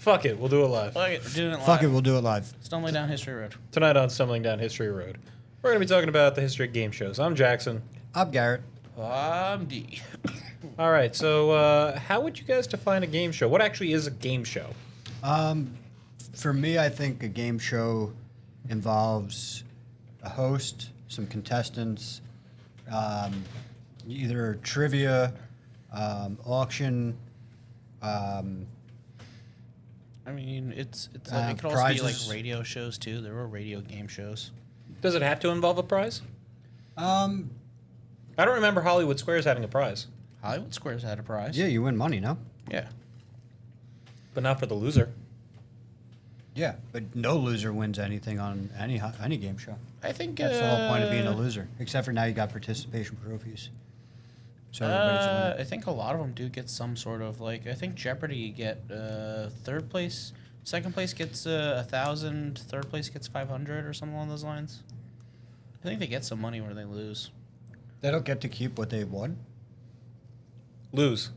Fuck it, we'll do it live. Fuck it, we're doing it live. Fuck it, we'll do it live. Stumbling down history road. Tonight on Stumbling Down History Road, we're going to be talking about the history of game shows. I'm Jackson. I'm Garrett. I'm D. All right, so how would you guys define a game show? What actually is a game show? For me, I think a game show involves a host, some contestants, either trivia, auction. I mean, it could also prizes. be like radio shows too. There were radio game shows. Does it have to involve a prize? I I don't remember Hollywood Squares having a prize, Hollywood Squares had a prize. Yeah, you win money, no? Yeah. but not for the loser. Yeah, but no loser wins anything on any game show. I think That's the whole point of being a loser. Except for now, you got participation trophies. So everybody's a winner. I think a lot of them do get some sort of like. I think Jeopardy you get third place, second place gets 1,000, third place gets 500 or something along those lines. I think they get some money where they lose. They don't get to keep what they won. Lose.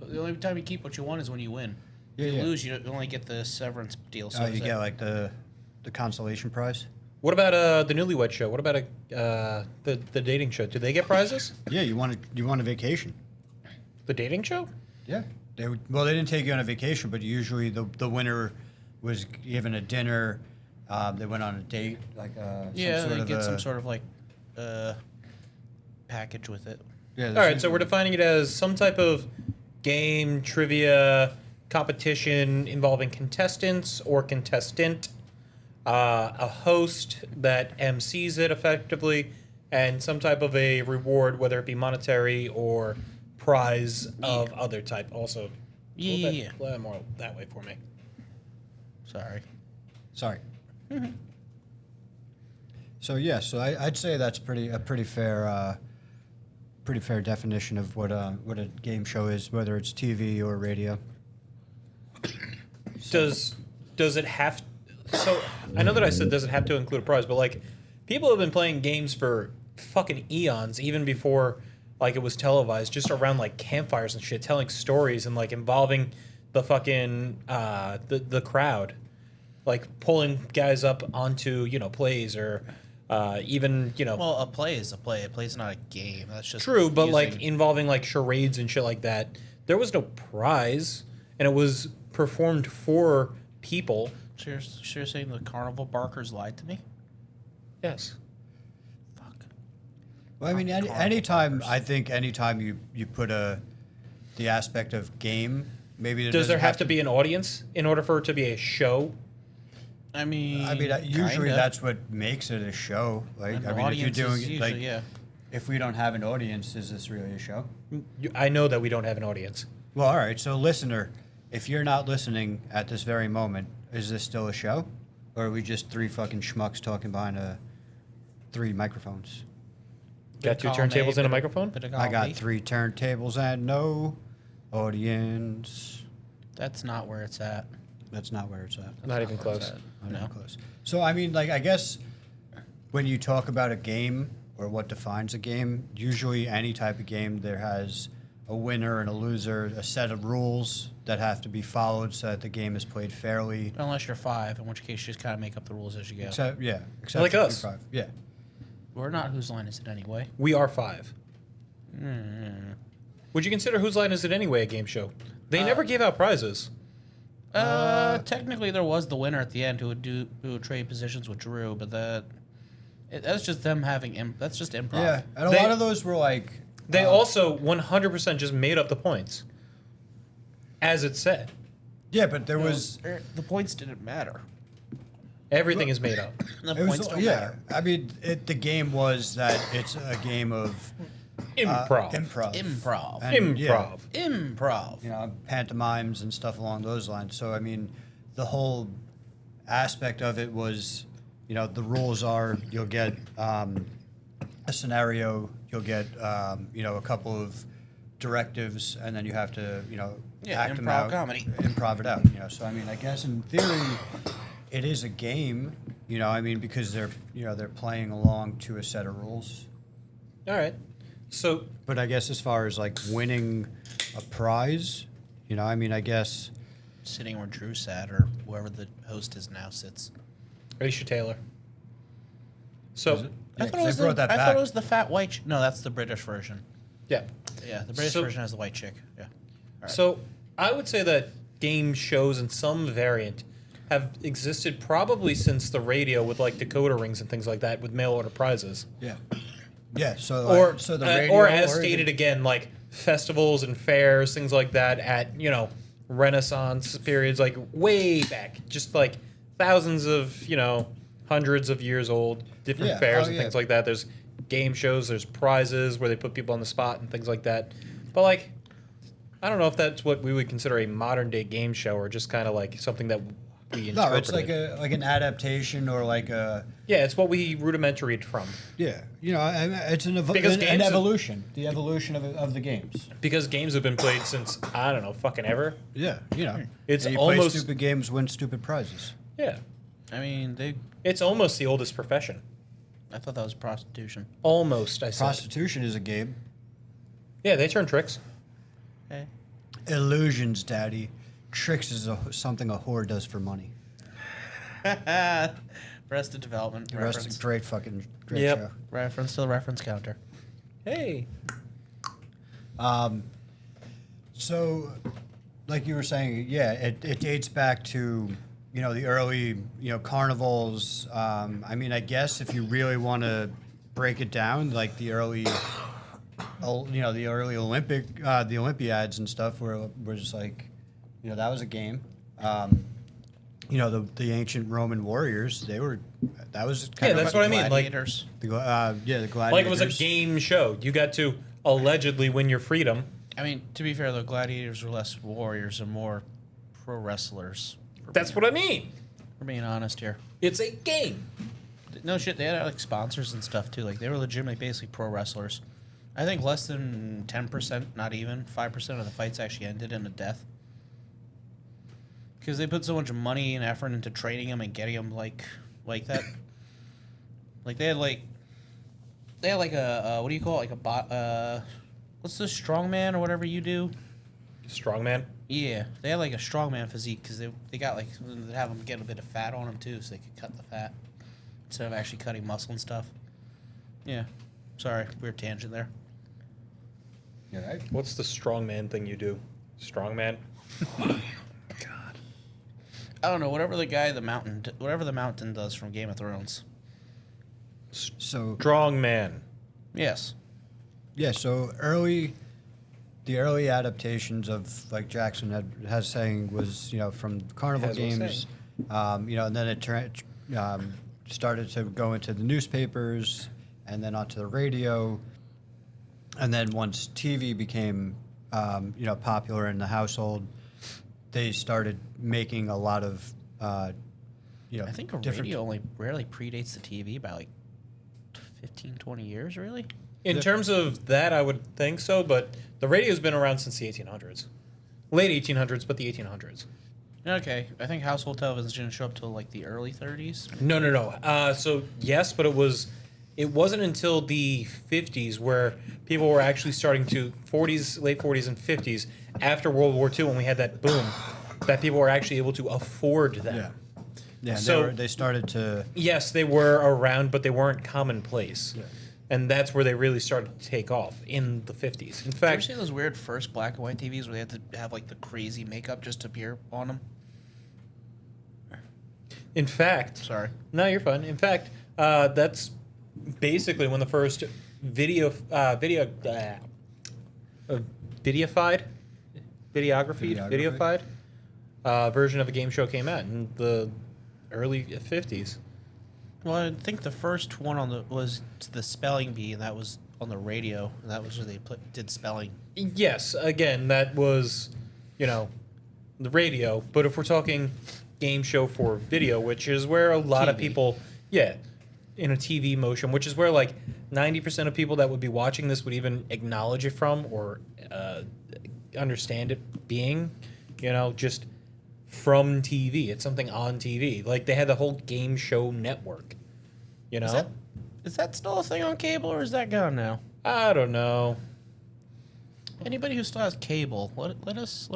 The only time you keep what you want is when you win. Yeah, If you yeah. lose, you only get the severance deal. So Oh, you get like the consolation prize. What about the Newlywed Show? What about the dating show? Do they get prizes? Yeah, you want a vacation. The dating show? Yeah. They didn't take you on a vacation, but usually the winner was given a dinner. They went on a date, like yeah, some they sort get of some sort of like package with it. Yeah. All right, so we're defining it as some type of game, trivia, competition involving contestants or contestant, a host that MCs it effectively, and some type of a reward, whether it be monetary or prize of other type. Also, Yeah. a little bit more that way for me. Sorry. So yeah, so I'd say that's a pretty fair definition of what a game show is, whether it's TV or radio. Does it have? So I know that I said does it have to include a prize, but like people have been playing games for fucking eons, even before like it was televised, just around like campfires and shit, telling stories and like involving the fucking the crowd, like pulling guys up onto plays or even Well, a play is a play. A play is not a game. That's just true, but using- like involving like charades and shit like that. There was no prize, and it was performed for people. So you're saying the carnival barkers lied to me? Yes. Fuck. Well, I mean, anytime you put the aspect of game, maybe Does there have to be an audience in order for it to be a show? I mean, usually kinda. that's what makes it a show. Like, And I the mean, if you're audience is doing usually, like, yeah. if we don't have an audience, is this really a show? I know that we don't have an audience. Well, all right. So, listener, if you're not listening at this very moment, is this still a show, or are we just three fucking schmucks talking behind three microphones? Got two column A, turntables and a bit of- microphone? bit of I column got B. 3 turntables and no audience. That's not where it's at. That's not where it's at. Not even Where it's close. at. Not No. even close. So, I mean, like, I guess when you talk about a game or what defines a game, usually any type of game, there has a winner and a loser, a set of rules that have to be followed so that the game is played fairly. Unless you're 5, in which case you just kind of make up the rules as you go. Except Like for us. 5. Yeah. We're not whose line is it anyway? We are 5. Mm. Would you consider Whose Line Is It Anyway a game show? They never gave out prizes. Technically, there was the winner at the end who would trade positions with Drew, but that's just them having that's just improv. Yeah. And a They- lot of those were like. They also 100% just made up the points. As it said. Yeah, but there was. The points didn't matter. Everything is made up. The It points was, don't yeah. matter. I mean, the game was that it's a game of Improv. improv. Improv. And, yeah, Improv. Improv. pantomimes and stuff along those lines. So, I mean, the whole aspect of it was, the rules are you'll get a scenario, you'll get, a couple of directives, and then you have to, act them improv out. comedy. Improv it out, So, I mean, I guess in theory, it is a game, because they're playing along to a set of rules. All right. So, But I guess as far as like winning a prize, I guess sitting where Drew sat or whoever the host is now sits. Aisha Taylor. Is So it? I Yeah, thought 'cause it was they brought that I back. thought it was the fat white. No, that's the British version. yeah. Yeah, the British So- version has the white chick. Yeah. Alright. So I would say that game shows in some variant have existed probably since the radio with like decoder rings and things like that with mail order prizes. Yeah. Yeah. So Or so the radio, or as even- stated again, like festivals and fairs, things like that at Renaissance periods, like way back, just like thousands of hundreds of years old, different Yeah. fairs Oh, and yeah. things like that. There's game shows, there's prizes where they put people on the spot and things like that. But like, I don't know if that's what we would consider a modern day game show or just kind of like something that we interpreted. No, it's like an adaptation or like a Yeah, it's what we rudimentaried from. yeah. It's Because an games have- evolution. The evolution of the games. Because games have been played since, I don't know, fucking ever. Yeah. It's And you almost- play stupid games, win stupid prizes. Yeah. I mean, It's almost the oldest profession. I thought that was prostitution. Almost, I said. Prostitution is a game. Yeah, they turn tricks. Hey. Illusions, Tricks is something a whore does for money. Arrested Development. The rest Reference. is great Yep. show. Reference to the reference counter. Hey. So, like you were saying, yeah, it dates back to the early carnivals. I guess if you really want to break it down, like the early the Olympiads and stuff, were just like that was a game. The ancient Roman warriors, that was kind Yeah, of that's what I mean. Like, Gladiators. the gladiators. like it was a game show. You got to allegedly win your freedom. I mean, to be fair, though, gladiators were less warriors and more pro wrestlers. That's what I mean. We're being honest here. It's a game. No shit, they had like sponsors and stuff too. Like they were legitimately basically pro wrestlers. I think less than 10%, not even 5% of the fights actually ended in a death. Because they put so much money and effort into training them and getting them like that. Like they had like a what do you call it? Like a what's the strongman or whatever you do? Strongman. Yeah, they had like a strongman physique because they got like they'd have them get a bit of fat on them too, so they could cut the fat instead of actually cutting muscle and stuff. Yeah, sorry, weird tangent there. Yeah, right? What's the strongman thing you do? Strongman. I don't know, whatever the mountain does from Game of Thrones. So Strongman. Yes. yeah, so the early adaptations of like Jackson has saying was from carnival Has was games, and then it started to go into the newspapers and then onto the radio, and then once TV became popular in the household, they started making a lot of I think a different- radio only rarely predates the TV by like 15, 20 years, really? In terms of that, I would think so, but the radio's been around since the 1800s. Late 1800s, but the 1800s. Okay, I think household television didn't show up till like the early 30s. No. So yes, but it wasn't until the 50s where people were actually starting to late 40s and 50s after World War II when we had that boom that people were actually able to afford them. Yeah, So- they started to Yes, they were around, but they weren't commonplace. Yeah. And that's where they really started to take off in the 50s. In Did you ever fact, see those weird first black and white TVs where they had to have like the crazy makeup just to appear on them? Sorry. No, you're fine. In fact, that's basically when the first videographied version of a game show came out in the early 50s. Well, I think the first one was the spelling bee, and that was on the radio, and that was where they did spelling. Yes, again, that was, the radio. But if we're talking game show for video, which is where a lot of TV. people, in a TV motion, which is where like 90% of people that would be watching this would even acknowledge it from or understand it being, just from TV. It's something on TV. Like they had the whole game show network, Is that still a thing on cable, or is that gone now? I don't know. Anybody who still has cable, let us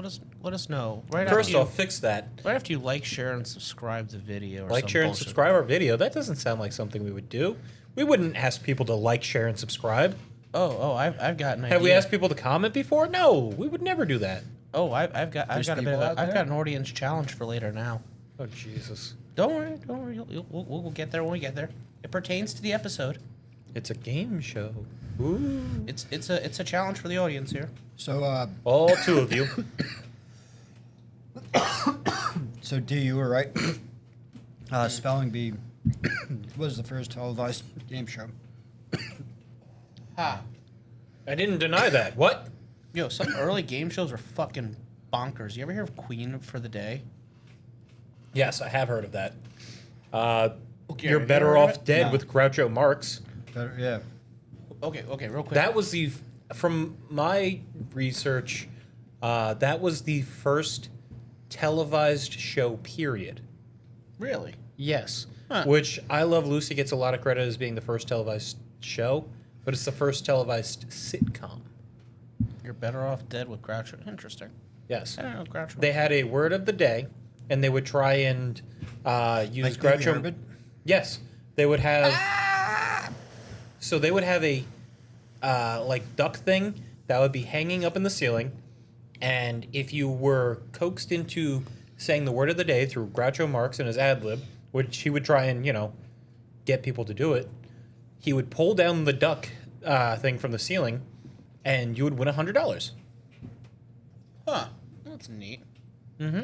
know. Right First after off, fix that. right after you like, share, and subscribe the video. Or Like, some share, and bullshit. subscribe our video. That doesn't sound like something we would do. We wouldn't ask people to like, share, and subscribe. I've got an idea. Have we asked people to comment before? No, we would never do that. Oh, I've got There's a bit people of out I've there? got an audience challenge for later now. Oh, Jesus. Don't worry. We'll get there when we get there. It pertains to the episode. It's a game show. Ooh. It's a challenge for the audience here. So, All two of you. so D, you were right. Spelling Bee was the first televised game show. Ha. I didn't deny that. What? Yo, some early game shows were fucking bonkers. You ever hear of Queen for the Day? Yes, I have heard of that. Okay, You're have you better heard of off it? dead No. with Groucho Marx. Better, yeah. Okay, real quick. That was from my research, that was the first televised show, period. Really? Yes. Huh. Which I Love Lucy gets a lot of credit as being the first televised show, but it's the first televised sitcom. You're better off dead with Groucho. Interesting. Yes. I don't know Groucho. They had a word of the day, and they would try and use Like Baby Groucho. Herbert? Yes, they would have. So they would have a like duck thing that would be hanging up in the ceiling, and if you were coaxed into saying the word of the day through Groucho Marx and his ad lib, which he would try and get people to do it, he would pull down the duck thing from the ceiling, and you would win $100. Huh. That's neat. Mm-hmm.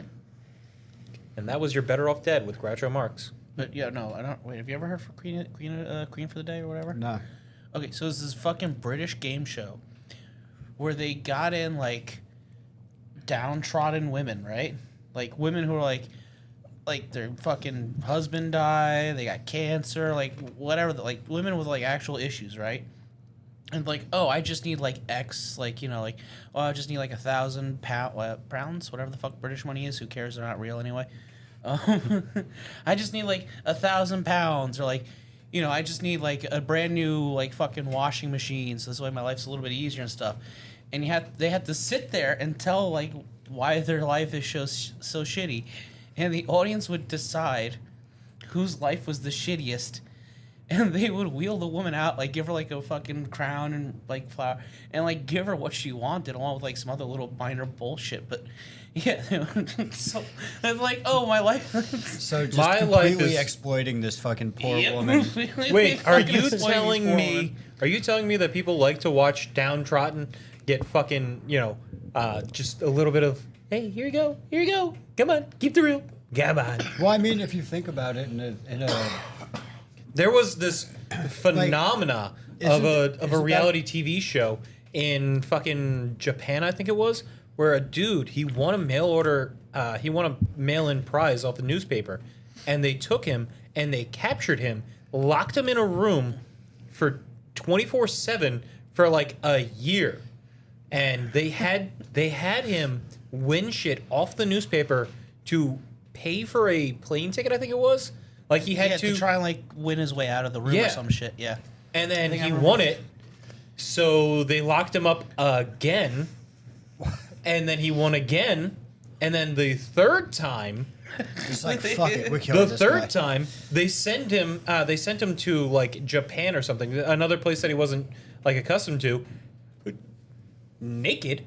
And that was your Better Off Dead with Groucho Marx. But yeah, no, I don't. Wait, have you ever heard for Queen for the Day or whatever? No. Okay, so it's this fucking British game show where they got in like downtrodden women, right? Like women who are like their fucking husband died, they got cancer, like whatever, like women with like actual issues, right? And like, oh, I just need like X, like like, oh, I just need like 1,000 pounds, whatever the fuck British money is. Who cares? They're not real anyway. I just need like 1,000 pounds, or like, I just need like a brand new like fucking washing machine, so this way my life's a little bit easier and stuff. And they had to sit there and tell like why their life is so shitty, and the audience would decide whose life was the shittiest. And they would wheel the woman out, like give her like a fucking crown and like flower, and like give her what she wanted, along with like some other little minor bullshit. But yeah, so it's like, oh, my life. So just My life completely is- exploiting this fucking poor Yep. woman. Wait, are Fucking you exploiting telling these poor me? women. Are you telling me that people like to watch downtrodden get fucking just a little bit of hey, here you go, come on, keep the real, come on. Well, I mean, if you think about it, in a There was this phenomena of a isn't reality TV show in fucking Japan, I think it was, where a dude he won a mail-in prize off the newspaper, and they took him and they captured him, locked him in a room for 24/7 for like a year, and they had him win shit off the newspaper to pay for a plane ticket, I think it was. Like he had to try and like win his way out of the room Yeah. or some shit. Yeah. and then think I he remember won this. it. So they locked him up again, and then he won again, and then the third time, it's like fuck it, we're killing the this third guy. time they sent him to like Japan or something, another place that he wasn't like accustomed to, naked,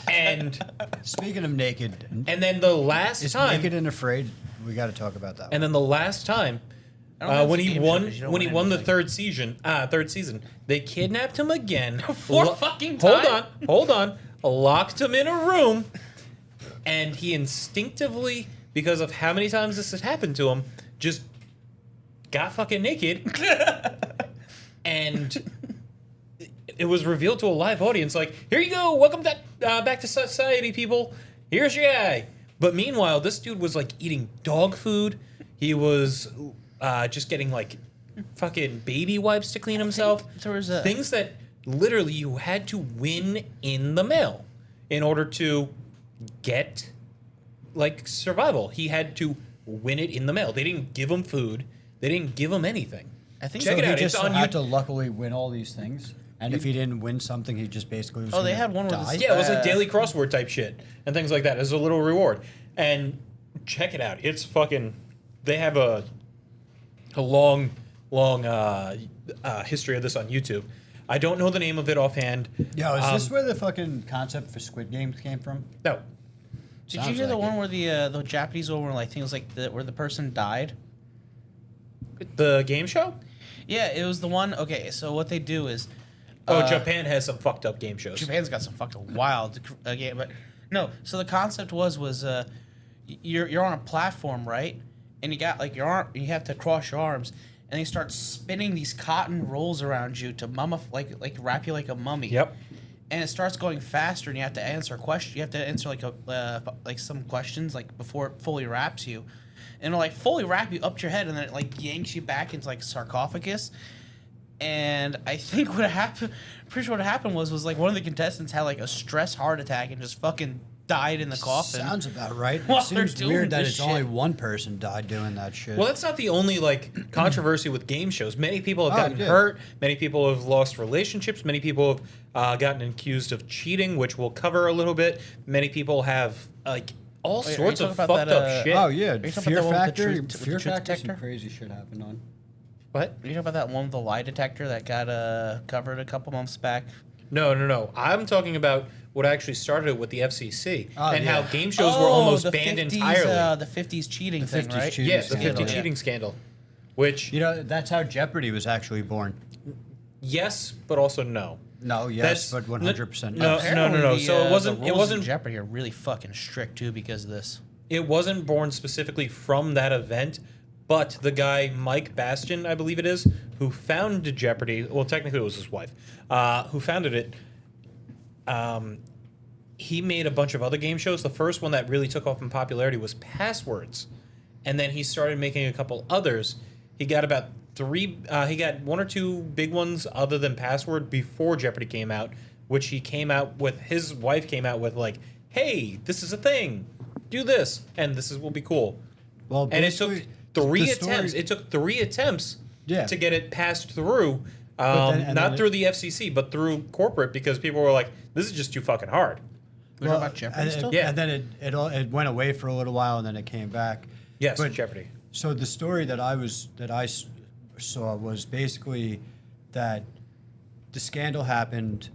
and Speaking of naked, then the last is time, Naked and Afraid? We got to talk about that. and then the last time. I don't know if When it's a he game show won, 'cause you don't when he win won the anything. third season, they kidnapped him again. Four fucking Hold on, locked him in a room, and he instinctively, because of how many times this had happened to him, just got fucking naked, and it was revealed to a live audience, like, here you go, welcome back to society, people. Here's your guy. But meanwhile, this dude was like eating dog food. He was just getting like fucking baby wipes to clean himself. there was a- things that literally you had to win in the mail in order to get like survival. He had to win it in the mail. They didn't give him food. They didn't give him anything. I think Check so it he out. just It's on had YouTube. to luckily win all these things. And if he didn't win something, he just basically was Oh, they gonna had one where die. this- Yeah, it was like daily crossword type shit and things like that as a little reward. And check it out. It's fucking. They have a long history of this on YouTube. I don't know the name of it offhand. Yo, is this where the fucking concept for Squid Games came from? No. Did you Sounds hear the like one it. where the Japanese one where like things like where the person died? The game show? Yeah, it was the one. Okay, so what they do is, Japan has some fucked up game shows. Japan's got some fucking wild game, but no. So the concept was you're on a platform, right? And you got like your arm, you have to cross your arms, and they start spinning these cotton rolls around you to like wrap you like a mummy. Yep. And it starts going faster, and you have to answer a question. You have to answer like some questions like before it fully wraps you, and it'll like fully wrap you up to your head, and then it like yanks you back into like sarcophagus. And I think what happened, pretty sure what happened was like one of the contestants had like a stress heart attack and just fucking died in the coffin. Sounds about right. While It seems they're weird doing that this it's only shit. one person died doing that shit. Well, that's not the only like controversy with game shows. Many people have Oh, gotten yeah. hurt. Many people have lost relationships. Many people have gotten accused of cheating, which we'll cover a little bit. Many people have like all Wait, are you sorts of talking about fucked that, up shit. Oh yeah, you talking about Fear the one with the Factor. truth- with the Fear truth Factor. Some detector? crazy shit happened on. What? You know about that one with the lie detector that got covered a couple months back? No. I'm talking about what actually started it with the FCC Oh, and yeah. how game shows were almost the banned 50s, entirely. The 50s cheating The thing, 50s right? cheating. Yeah, the scandal, 50 yeah. cheating scandal, which You know, that's how Jeopardy was actually born. yes, but also no. No, yes, That's- but 100% no, yes. no, no. So it wasn't- The it rules wasn't- in Jeopardy are really fucking strict too because of this. It wasn't born specifically from that event, but the guy Mike Bastian, I believe it is, who founded Jeopardy. Well, technically it was his wife, who founded it. He made a bunch of other game shows. The first one that really took off in popularity was Passwords, and then he started making a couple others. He got about three. He got one or two big ones other than Password before Jeopardy came out, which he came out with. His wife came out with like, "Hey, this is a thing. Do this, and this will be cool." Well, And it took basically, three the story- attempts. It took 3 attempts Yeah. to get it passed through. and Not then through the FCC, but through corporate, because people were like, "This is just too fucking hard." We're talking about Jeopardy and still? Yeah. And then it went away for a little while, and then it came back. Yes, But- Jeopardy. So the story that I saw was basically that the scandal happened.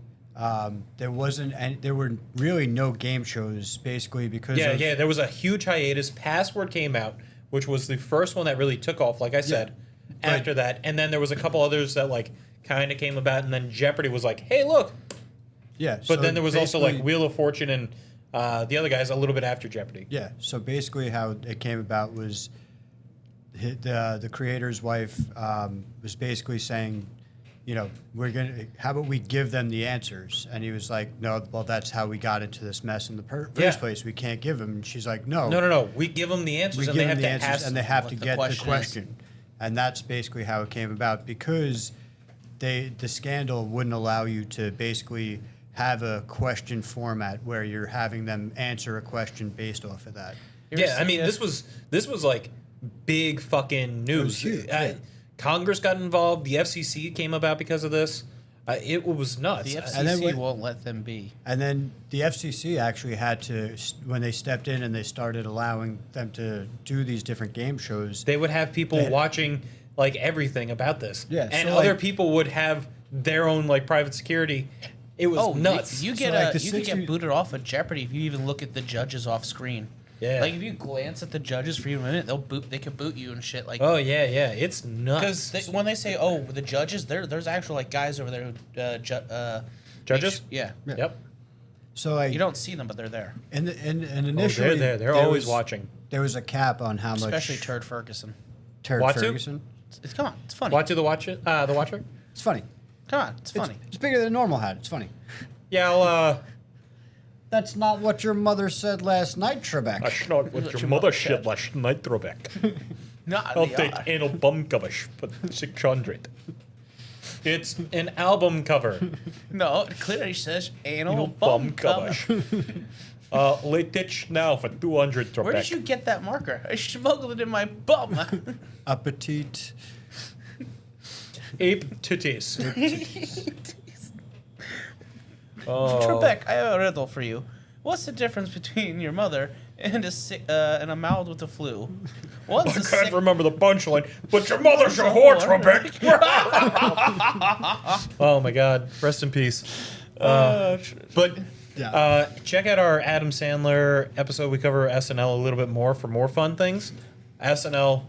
There wasn't, and there were really no game shows basically because Yeah, of, yeah. There was a huge hiatus. Password came out, which was the first one that really took off. Like I said, But- after that, and then there was a couple others that like kind of came about, and then Jeopardy was like, "Hey, look!" yeah. But so then there was also like basically- Wheel of Fortune and the other guys a little bit after Jeopardy. Yeah. So basically, how it came about was the creator's wife was basically saying, you know, how about we give them the answers? And he was like, no, well, that's how we got into this mess in the first Yeah. place. We can't give them. And she's like, no, No. We give them the answers, we and give they them have the to answers, ask. and they have to what the get the question is. question. And that's basically how it came about because the scandal wouldn't allow you to basically have a question format where you're having them answer a question based off of that. You ever Yeah, I see, mean, this was like big fucking news. huge, yeah. Congress got involved. The FCC came about because of this. It was nuts. the And then FCC what- won't let them be. And then the FCC actually had to, when they stepped in and they started allowing them to do these different game shows. They would have people They- watching like everything about this. Yeah, and so, other like- people would have their own like private security. It was Oh, nuts. You So, get like, the you could 60 get booted off of Jeopardy if you even look at the judges off screen. Yeah. Like if you glance at the judges for even a minute, they can boot you and shit. Like Oh yeah, it's nuts. because when they say, "Oh, the judges," there's actual like guys over there who Judges? Yeah. Yep. So like, You don't see them, but they're there. and Oh, initially, they're there. They're there always was- watching. There was a cap on how Especially much. Turd Ferguson. Turd Watu? Ferguson. Come on, it's funny. Watch the watcher. The watcher. It's funny. Come on, it's funny. It's bigger than a normal hat. It's funny. Yeah, I'll. That's not what your mother said last night, Trebek. That's not what your mother said last night, Trebek. Not I'll the take eye. anal bum covers for 600. It's an album cover. No, it clearly says anal Anal bum cover. Latich now for 200, Trebek. Where did you get that marker? I smuggled it in my bum. Appetit. Ape titties. Oh. Trebek, I have a riddle for you. What's the difference between your mother and a mouse with the flu? One's I a can't sick- remember the punchline, but your mother's a whore, Trebek. Oh my God, rest in peace. But Yeah. check out our Adam Sandler episode. We cover SNL a little bit more for more fun things. SNL,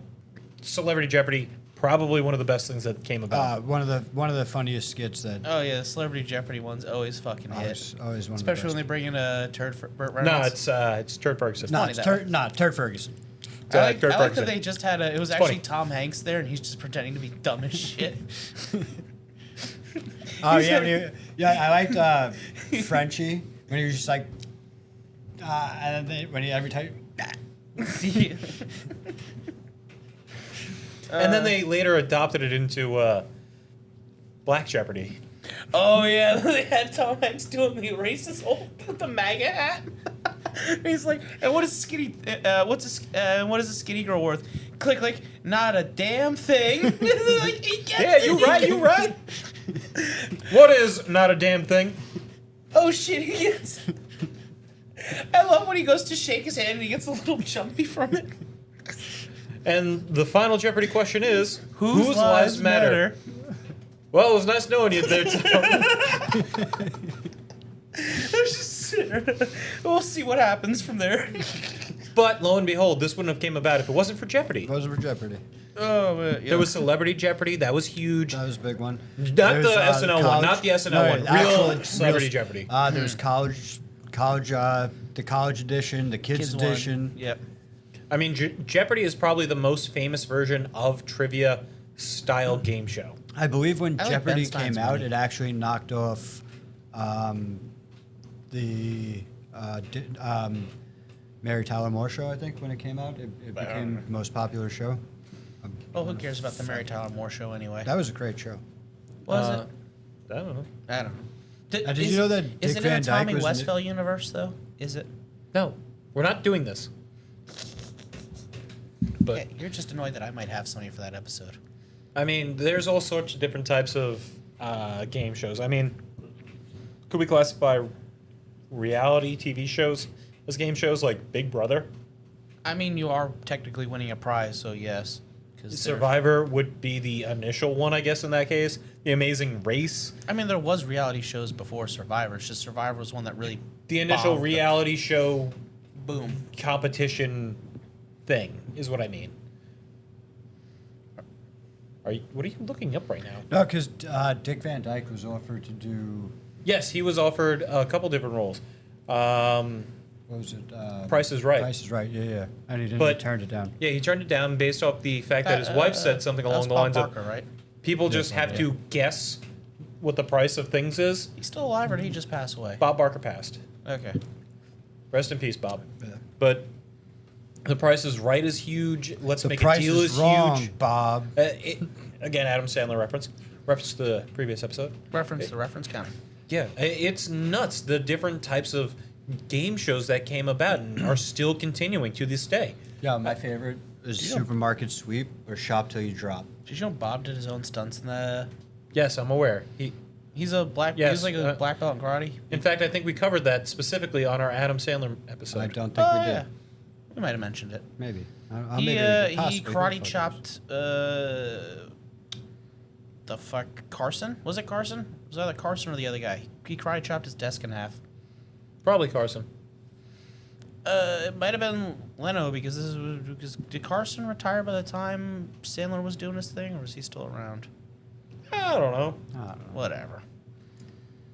Celebrity Jeopardy, probably one of the best things that came about. One of the funniest skits that Oh yeah, the Celebrity Jeopardy one's always fucking hit. always one Especially of the when they best. bring in a turd for Burt No, Reynolds. it's Turd Ferguson. No, funny it's that Turd Ferguson. I like, Turd I like Ferguson. that they just had it was It's actually funny. Tom Hanks there, and he's just pretending to be dumb as shit. Oh yeah, I liked Frenchie when he was just like, and then when he every time. And then they later adopted it into Black Jeopardy. Oh yeah, they had Tom Hanks doing the racist old with the MAGA hat. He's like, and what is skinny? What is a skinny girl worth? Click, click, not a damn thing. Like, he gets Yeah, it, you he right, gets- you right. What is not a damn thing? Oh shit, he gets. I love when he goes to shake his hand and he gets a little jumpy from it. And the final Jeopardy question is, Whose lives matter? Well, it was nice knowing you there, Tom. There's just, we'll see what happens from there. But lo and behold, this wouldn't have came about if it wasn't for Jeopardy. Those were Jeopardy. Oh, yeah. There was Celebrity Jeopardy, that was huge. That was a big one. Not There's, the SNL one, not the SNL one. Real Celebrity Jeopardy. There's the college edition, the kids one. edition. Yep. I mean, Jeopardy is probably the most famous version of trivia style game show. I believe when I like Jeopardy Ben Stein's came out, money. it actually knocked off the Mary Tyler Moore show. I think when it came out, it became the most popular show. Oh, who cares about the Mary Tyler Moore show anyway? That was a great show. Was Uh, it? I don't know. I don't know. Did you know that Is Dick it in Van the Dyke Tommy was in it? Westphal universe though? Is it? No, we're not doing this. But Yeah, you're just annoyed that I might have something for that episode. I mean, there's all sorts of different types of game shows. I mean, could we classify reality TV shows as game shows like Big Brother? I mean, you are technically winning a prize, so yes. Because Survivor would be the initial one, I guess, in that case. The Amazing Race. I mean, there was reality shows before Survivor. It's just Survivor was one that really The initial bombed. reality show Boom. competition thing is what I mean. What are you looking up right now? No, because Dick Van Dyke was offered to do Yes, he was offered a couple different roles. what was it? Price is Right. Price is Right. Yeah, and he didn't. But- he turned it down. Yeah, he turned it down based off the fact that his wife said something That along was the Bob lines Barker, of right? people just have to guess what the price of things is. He's still alive, or did he just pass away? Bob Barker passed. Okay. Rest in peace, Bob. Yeah. But The Price is Right is huge. Let's The Make price a Deal is is wrong, huge. Bob. Again, Adam Sandler reference. Reference to the previous episode. Reference the reference counter. Yeah, it's nuts the different types of game shows that came about and are still continuing to this day. Yeah, my favorite is Supermarket Sweep or Shop Till You Drop. Did you know Bob did his own stunts in the? Yes, I'm aware. He's a black. Yes, He's like a black belt in karate. In fact, I think we covered that specifically on our Adam Sandler episode. I don't think we did. Yeah. We might have mentioned it. Maybe. He possibly karate did. chopped the fuck Carson? Was it Carson? Was that Carson or the other guy? He karate chopped his desk in half. Probably Carson. It might have been Leno because did Carson retire by the time Sandler was doing his thing, or was he still around? I don't know. I don't know. Whatever.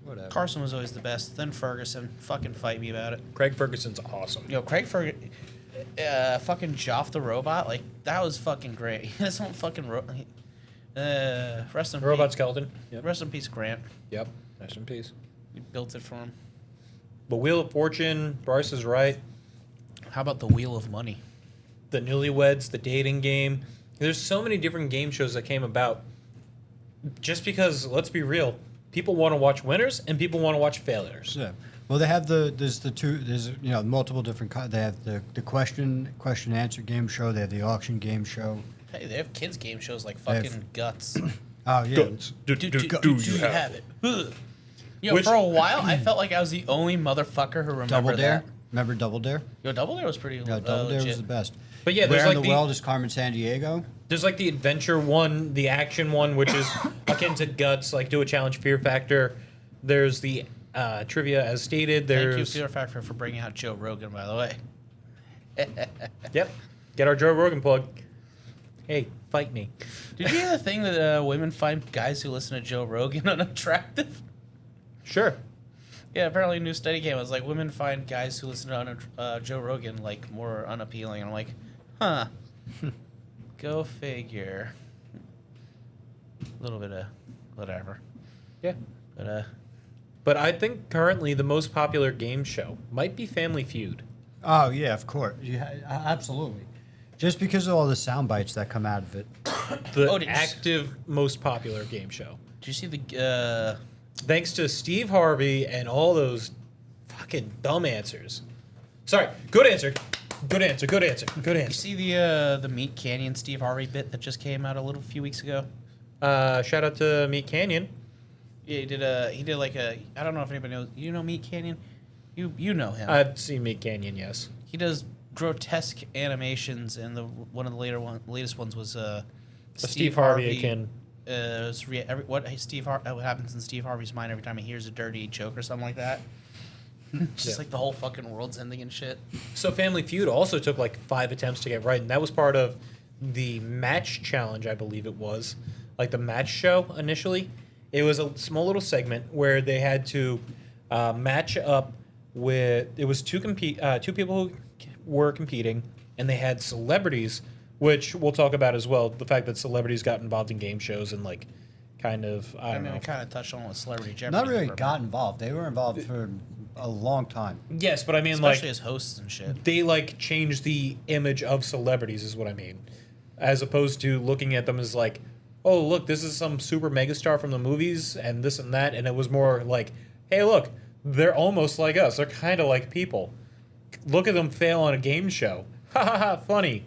Whatever. Carson was always the best. Then Ferguson. Fucking fight me about it. Craig Ferguson's awesome. Yo, Craig Ferguson. Fucking Joff the robot. Like, that was fucking great. He has some fucking rest in Robot peace. Skeleton. Yep. Rest in peace, Grant. Yep. Rest in peace. You built it for him. The Wheel of Fortune, Price is Right, How about the Wheel of Money? The Newlyweds, The Dating Game. There's so many different game shows that came about just because, let's be real, people want to watch winners and people want to watch failures. Yeah. Well, they have there's multiple different they have the question answer game show, they have the auction game show. Hey, they have kids game shows like They have- fucking Guts. Oh yeah. Guns. Do you have it? Ugh. You know, Which- for a while, I felt like I was the only motherfucker who remembered Double Dare. that. Remember Double Dare? Yo, Double Dare was pretty Yeah, Double Dare was legit. the best. But yeah, there's Where in like the world is Carmen San Diego? There's like the adventure one, the action one, which is akin to Guts, like do a challenge, Fear Factor. There's the trivia as stated. Thank you, There's Fear Factor, for bringing out Joe Rogan, by the way. Yep, get our Joe Rogan plug. Hey, fight me. Did you hear the thing that women find guys who listen to Joe Rogan unattractive? Sure. Yeah, apparently a new study came out. It was like women find guys who listen to Joe Rogan like more unappealing. I'm like, huh. Go figure. A little bit of whatever. Yeah. But But I think currently the most popular game show might be Family Feud. Oh yeah, of course. Yeah, absolutely. Just because of all the sound bites that come out of it. The Oh, did you s- active most popular game show. did you see the Thanks to Steve Harvey and all those fucking dumb answers. Sorry, good answer. Good answer. Good answer. Good you answer. see the Meat Canyon Steve Harvey bit that just came out a few weeks ago? Shout out to Meat Canyon. Yeah, he did like a, I don't know if anybody knows, you know Meat Canyon? You know him. I've seen Meat Canyon, yes. He does grotesque animations, and one of the latest ones was Steve Harvey can. What happens in Steve Harvey's mind every time he hears a dirty joke or something like that. Just Yeah. like the whole fucking world's ending and shit. So Family Feud also took like 5 attempts to get right, and that was part of the match challenge, I believe it was. Like the match show initially. It was a small little segment where they had to match up with. It was two people who were competing, and they had celebrities, which we'll talk about as well. The fact that celebrities got involved in game shows and like kind of I don't know. I kind of touched on with Celebrity Jeopardy. Not really for a got involved. They were involved for a long time. Yes, but I mean especially like as hosts and shit. they like change the image of celebrities is what I mean, as opposed to looking at them as like, oh look, this is some super megastar from the movies and this and that, and it was more like, hey look, they're almost like us. They're kind of like people. Look at them fail on a game show. Ha ha ha! Funny.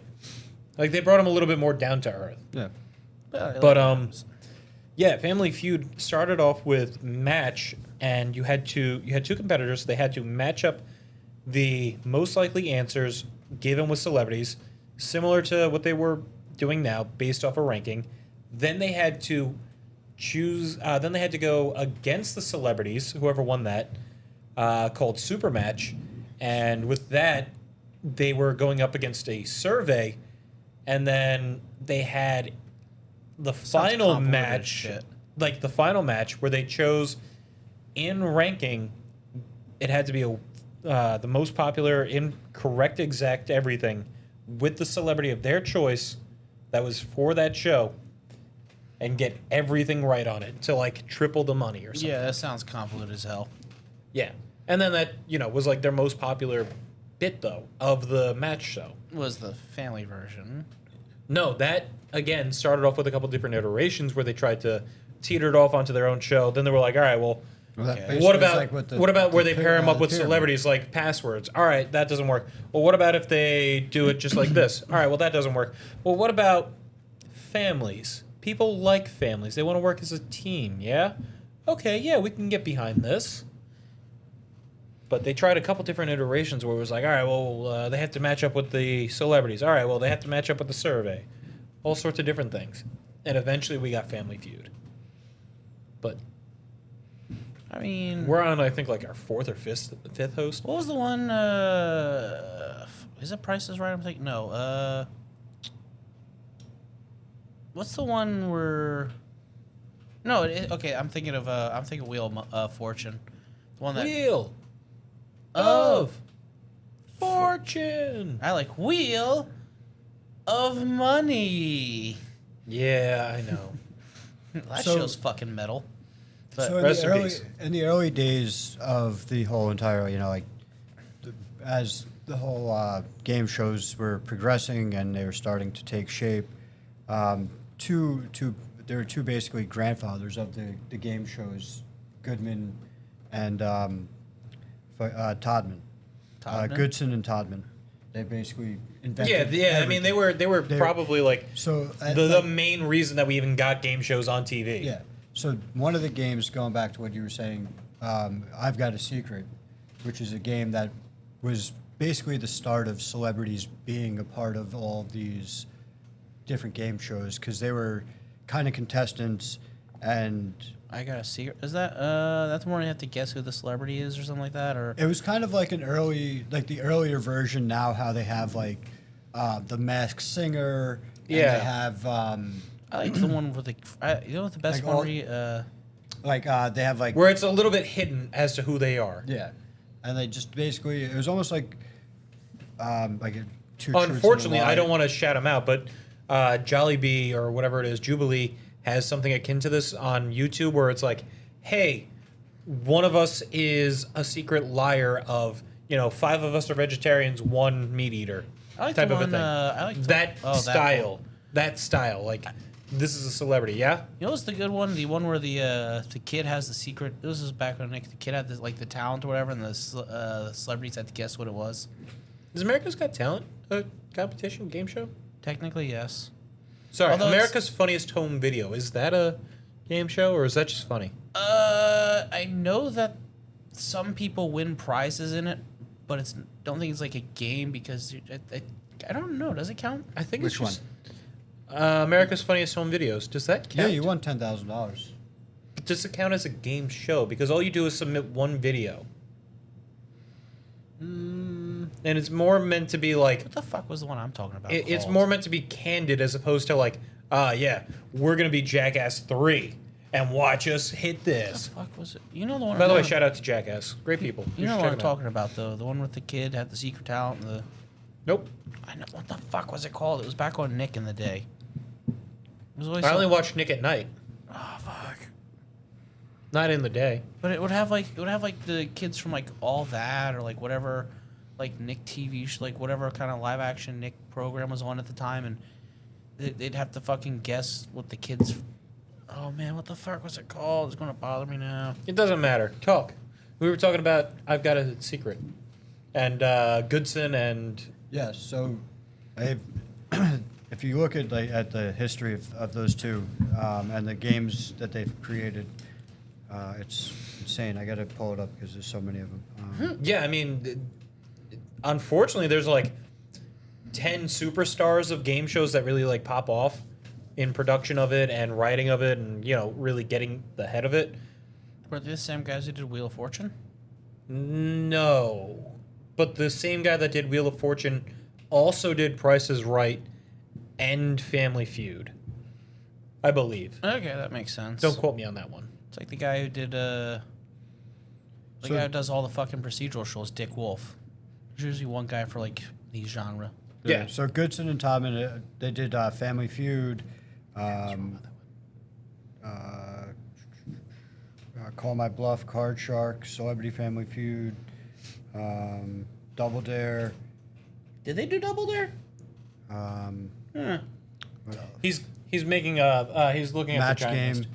Like they brought them a little bit more down to earth. Yeah. But yeah, Family Feud started off with match, and you had two competitors. They had to match up the most likely answers given with celebrities, similar to what they were doing now, based off a ranking. Then they had to choose. Then they had to go against the celebrities, whoever won that, called Super Match, and with that, they were going up against a survey, and then they had the final convoluted match, shit. like the final match where they chose in ranking, it had to be the most popular in correct exact everything with the celebrity of their choice that was for that show and get everything right on it to like triple the money or something. Yeah, that sounds convoluted as hell. Yeah. And then that, was like their most popular bit though of the match show. Was the family version. No, that again started off with a couple different iterations where they tried to teeter it off onto their own show. Then they were like, all right, well, Okay. what about where they pair them up with celebrities like passwords? All right, that doesn't work. Well, what about if they do it just like this? All right, well that doesn't work. Well, what about families? People like families. They want to work as a team, yeah? Okay, yeah, we can get behind this. But they tried a couple different iterations where it was like, all right, well, they have to match up with the celebrities. All right, well, they have to match up with the survey. All sorts of different things. And eventually we got Family Feud. But I mean, we're on, I think, like our fourth or fifth host. what was the one? Is it Price is Right? I'm thinking no. What's the one where? No, okay. I'm thinking of Wheel of Fortune, the one that Wheel Oh. of Fortune. I like Wheel of Money. Yeah, I know. That So- show's fucking metal. But So rest in peace. in the early days of the whole entire, as the whole game shows were progressing and they were starting to take shape, there were two basically grandfathers of the game shows, Goodman and Todman. Todman? Goodson and Todman. They basically invented. Yeah. I mean, they were probably like So the main reason that we even got game shows on TV. Yeah. So one of the games, going back to what you were saying, I've Got a Secret, which is a game that was basically the start of celebrities being a part of all these different game shows because they were kind of contestants and I Got a Secret. Is that that's more you have to guess who the celebrity is or something like that, or it was kind of like the earlier version now how they have like the Masked Singer. Yeah. And they have I like the one with the you know what the best Like one all- they have like Where it's a little bit hidden as to who they are. yeah, and they just basically it was almost like a two. Truths and a Unfortunately, lie. I don't want to shout them out, but Jollibee or whatever it is, Jubilee, has something akin to this on YouTube where it's like, hey, one of us is a secret liar of, 5 of us are vegetarians, 1 meat eater. I like type the of a one, thing. I like that that style. one. That style. Like, this is a celebrity, yeah? You know what's the good one? The one where the kid has the secret. This is back when the kid had the talent or whatever, and the celebrities had to guess what it was. Is America's Got Talent a competition game show? Technically, yes. Sorry, Although it's- America's Funniest Home Video. Is that a game show or is that just funny? I know that some people win prizes in it, but don't think it's like a game because I don't know. Does it count? I think Which it's just America's Funniest Home Videos. Does that count? Yeah, you won $10,000. Does it count as a game show? Because all you do is submit one video. And it's more meant to be like What the fuck was the one I'm talking about? it's called? more meant to be candid as opposed to like, yeah, we're gonna be Jackass 3 and watch us hit What the this. fuck was it? You know the one. By the way, I'm shout out to Jackass. Great people. You know should what check I'm them out. talking about though. The one with the kid had the secret talent. Nope. I know what the fuck was it called? It was back on Nick in the day. It was always I only watch Nick at Night, oh fuck. not in the day. But it would have like the kids from like All That or like whatever, like Nick TV like whatever kind of live action Nick program was on at the time, and they'd have to fucking guess what the kids. Oh man, what the fuck was it called? It's gonna bother me now. It doesn't matter. Talk. We were talking about I've Got a Secret, and Goodson and Yeah, so if you look at at the history of those two and the games that they've created, it's insane. I got to pull it up because there's so many of them. yeah, I mean, unfortunately, there's like 10 superstars of game shows that really like pop off in production of it and writing of it and really getting the head of it. Were they the same guys who did Wheel of Fortune? No, but the same guy that did Wheel of Fortune also did Price is Right and Family Feud, I believe. Okay, that makes sense. Don't quote me on that one. It's like the guy who did the So- guy who does all the fucking procedural shows, Dick Wolf. There's usually one guy for like these genre. Yeah. So Goodson and Todman, they did Family Feud, Call My Bluff, Card Shark, Celebrity Family Feud, Double Dare. Did they do Double Dare? What else? He's making he's looking at Match the giant Game. list.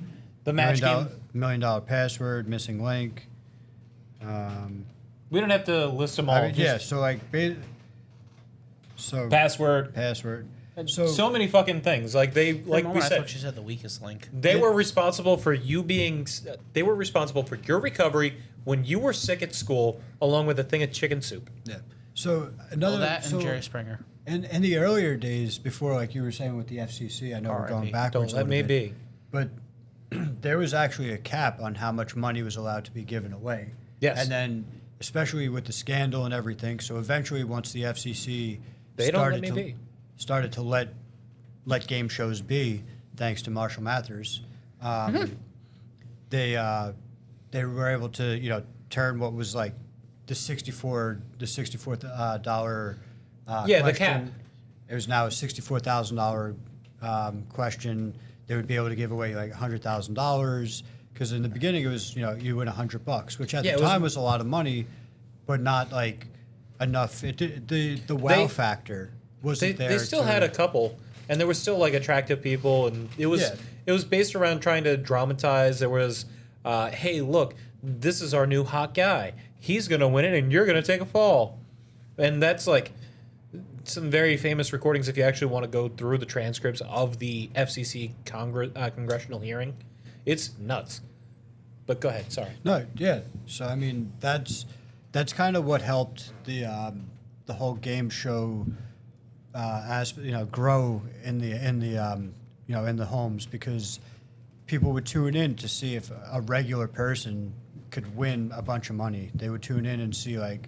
The match game. $1 Million Password, Missing Link. We don't have to list them all. I mean, yeah, just so so Password. Password. So many fucking things. Like For a we moment, I said, thought you said the weakest link. they were responsible for you being. They were responsible for your recovery when you were sick at school, along with a thing of chicken soup. Yeah. So another Oh, that and so Jerry Springer. in the earlier days, before like you were saying with the FCC, I know we're going R.I.P. backwards. Don't a let little me bit, be. But there was actually a cap on how much money was allowed to be given away. Yes. And then, especially with the scandal and everything, so eventually, once the FCC They don't let me be. started to let game shows be, thanks to Marshall Mathers, they were able to turn what was like the $64 Yeah, the question. cap. It was now a $64,000 question. They would be able to give away like $100,000 because in the beginning it was you win $100, which at Yeah, the it was- time was a lot of money, but not like enough. The wow factor wasn't there. They still had a couple, and there was still like attractive people, and it was Yeah. it was based around trying to dramatize. There was, hey, look, this is our new hot guy. He's gonna win it, and you're gonna take a fall, and that's like some very famous recordings. If you actually want to go through the transcripts of the FCC congressional hearing, it's nuts. But go ahead. Sorry. No, yeah. So I mean, that's kind of what helped the whole game show grow in the in the homes, because people would tune in to see if a regular person could win a bunch of money. They would tune in and see, like,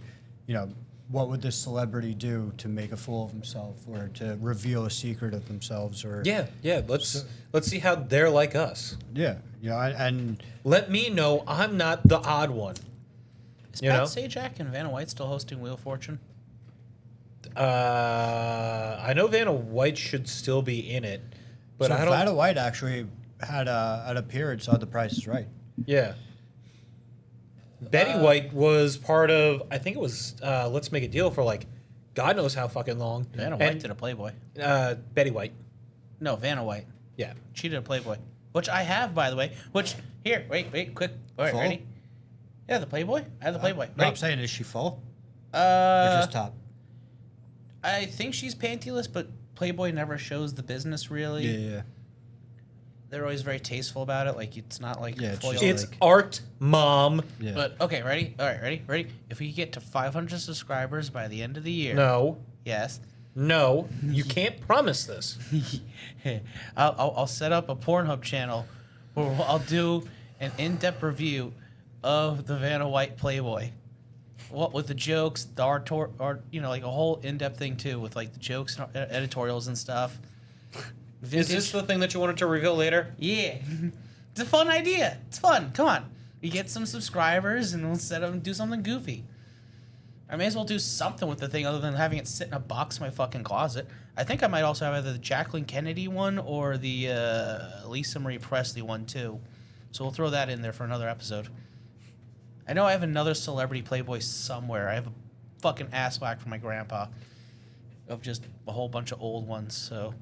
what would this celebrity do to make a fool of himself, or to reveal a secret of themselves, or Yeah. Let's see how they're like us. yeah, and Let me know I'm not the odd one. Is You Pat know? Sajak and Vanna White still hosting Wheel of Fortune? I know Vanna White should still be in it, but so I don't. Vanna White actually had an appearance on The Price is Right. Yeah. Betty White was part of, I think it was Let's Make a Deal for like God knows how fucking long. Vanna White And, did a Playboy. Betty White. No, Vanna White. Yeah. She did a Playboy, which I have, by the way. Which here, wait, quick. All right, Full? ready? Yeah, the Playboy. I have the Playboy. No, I'm Ready? saying, is she full or Uh, just top? I think she's pantyless, but Playboy never shows the business really. Yeah. They're always very tasteful about it. Like it's not like Yeah, it's foil. just It's like- art, Mom. Yeah. But okay, ready? All right, ready? If we get to 500 subscribers by the end of the year, No. yes, No. You can't promise this. I'll set up a Pornhub channel where I'll do an in-depth review of the Vanna White Playboy. What with the jokes, the art, like a whole in-depth thing too, with like the jokes and editorials and stuff. Is this the thing that you wanted to reveal later? Yeah, it's a fun idea. It's fun. Come on, we get some subscribers and we'll set up and do something goofy. I may as well do something with the thing other than having it sit in a box in my fucking closet. I think I might also have either the Jacqueline Kennedy one or the Lisa Marie Presley one too. So we'll throw that in there for another episode. I know I have another celebrity Playboy somewhere. I have a fucking ass whack from my grandpa of just a whole bunch of old ones. So,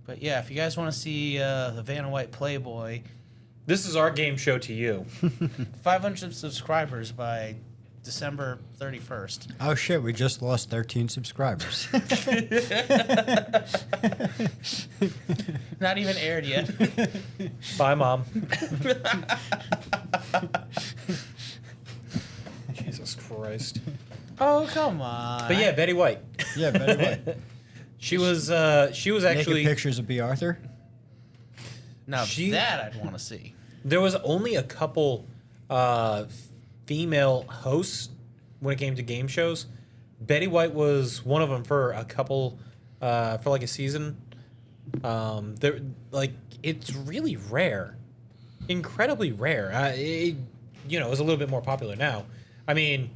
but yeah, if you guys want to see the Vanna White Playboy, This is our game show to you. 500 subscribers by December 31st. Oh shit, we just lost 13 subscribers. Not even aired yet. Bye, Mom. Jesus Christ. Oh, come on. But yeah, Betty White. Yeah, Betty White. She was actually Naked pictures of B. Arthur. Now she- that I'd want to see. There was only a couple female hosts when it came to game shows. Betty White was one of them for a couple for like a season. There, like, it's really rare, incredibly rare. It was a little bit more popular now. I mean,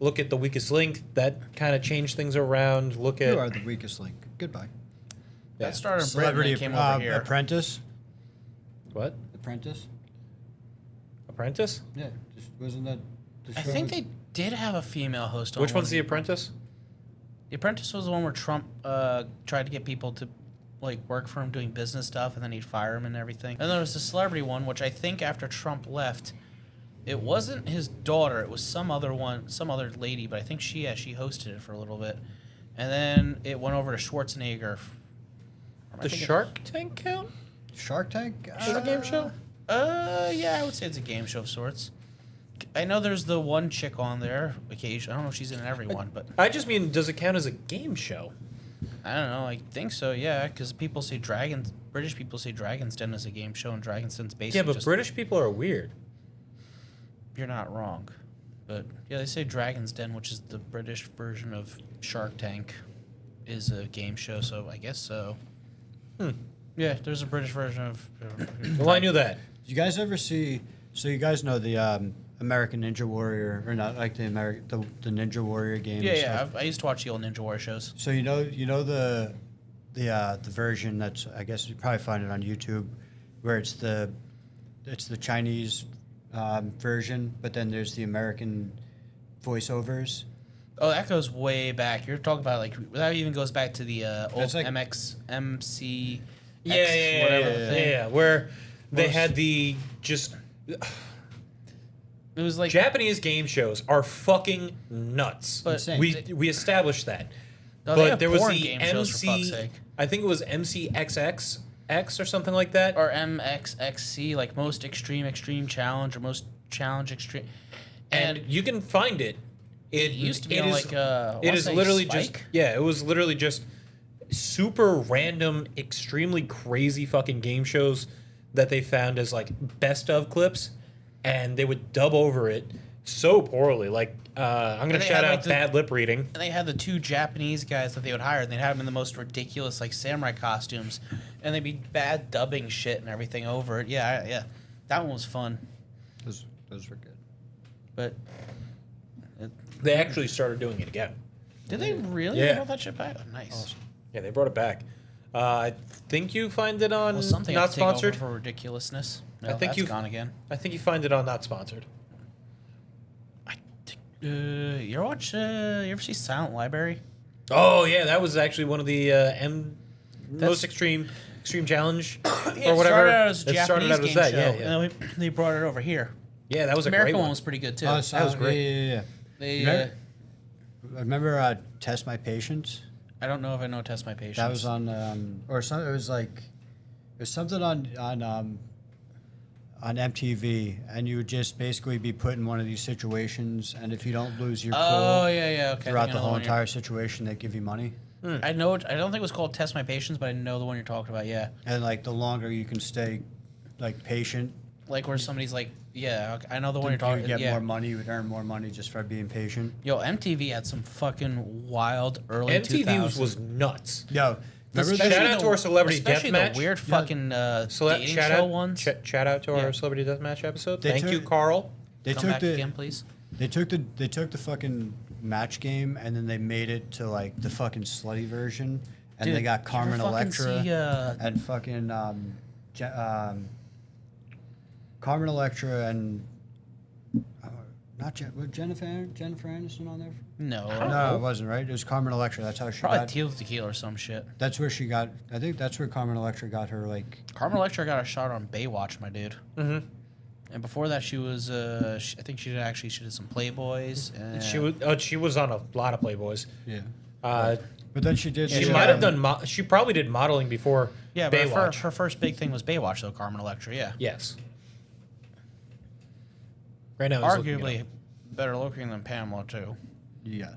look at The Weakest Link. That kind of changed things around. Look at You are the weakest link. Goodbye. yeah. That started in Britain Celebrity and came over here. Apprentice. What? Apprentice. Apprentice? Yeah, just, wasn't that the I show? think they did have a female host on Which one one's of The Apprentice? The Apprentice was the one where Trump tried to get people to like work for him doing business stuff, and then he'd fire him and everything. And there was the celebrity one, which I think after Trump left, it wasn't his daughter; it was some other lady. But I think she hosted it for a little bit, and then it went over to Schwarzenegger. The Shark Tank count? Shark Tank. Is it a game show? Yeah, I would say it's a game show of sorts. I know there's the one chick on there occasionally. I don't know if she's in every one, but I just mean, does it count as a game show? I don't know. I think so, yeah, because people say British people say Dragon's Den is a game show, and Dragon's Den's basically Yeah, but just, British people are weird. You're not wrong. But, yeah, they say Dragon's Den, which is the British version of Shark Tank, is a game show, so I guess so. Yeah, there's a British version of... Well, I knew that. Did you guys ever see? So you guys know the American Ninja Warrior, or not like the Ninja Warrior game? and Yeah, stuff? I used to watch the old Ninja Warrior shows. So you know the version that's, I guess you probably find it on YouTube, where it's the Chinese version, but then there's the American voiceovers. Oh, that goes way back. You're talking about, like, that even goes back to the old That's like- MC... Yeah, where they Most- had the just It was like... Japanese game shows are fucking nuts. But- Insane. We established that. No, they but have there was porn the game shows, for fuck's sake. I think it was MCXX or something like that. Or MXXC, like most extreme challenge, or most challenge extreme. and you can find it. It used to be on is- like I it wanna is say literally Spike? just it was literally just super random, extremely crazy fucking game shows that they found as like best of clips, and they would dub over it so poorly. Like I'm gonna And they shout had, out like, the- bad lip reading. And they had the 2 Japanese guys that they would hire, and they'd have them in the most ridiculous like samurai costumes, and they'd be bad dubbing shit and everything over it. Yeah, that one was fun, Those were good. but They actually started doing it again. did they really Yeah. brought that shit back? Oh, nice. Awesome. Yeah, they brought it back. I think you find it on Well, something not had to take over sponsored. for ridiculousness. No, I think that's you've- gone again. I think you find it on not sponsored. You ever see Silent Library? Oh yeah, that was actually one of the most extreme challenge or whatever. It started out as a It started Japanese out as game that. show, Yeah, and yeah. then they brought it over here. Yeah, that was a American great one one. was pretty good too. Oh, that was great. Yeah. They, Remember Test My Patience? I don't know if I know Test My Patience. That was on, or some. It was something on MTV, and you would just basically be put in one of these situations, and if you don't lose your Oh cool yeah, okay. I throughout think I the know whole one entire situation, they give you money. I know. I don't think it was called Test My Patience, but I know the one you're talking about. Yeah, And like the longer you can stay, like patient, like where somebody's like, yeah, okay, I know the one you're you talking. would get Yeah. more money. You would earn more money just by being patient. Yo, MTV had some fucking wild early MTV 2000s. was nuts. Yo, remember Especially Shout out to our Celebrity especially Deathmatch. the weird fucking dating Shout show out, ones. shout out to Yeah. our Celebrity Deathmatch episode. They Thank you, took- Carl. they Come took back the again, please. they took the fucking match game, and then they made it to like the fucking slutty version, and Dude, they got you ever Carmen fucking Electra see, and fucking Carmen Electra and not was Jennifer Aniston on there? No, No, it wasn't, right? It was Carmen Electra. That's how she probably got. Tequila or some shit. That's where she got. I think that's where Carmen Electra got her like. Carmen Electra got a shot on Baywatch, my dude. Mm-hmm. And before that, she was. I think she did some Playboys. And She was on a lot of Playboys. Yeah. Uh, But then she did. she might have done. She probably did modeling before. Yeah, but Baywatch. her first big thing was Baywatch, though. Carmen Electra, yeah. Yes. Right now, he's looking it Arguably up. better looking than Pamela too. Yes.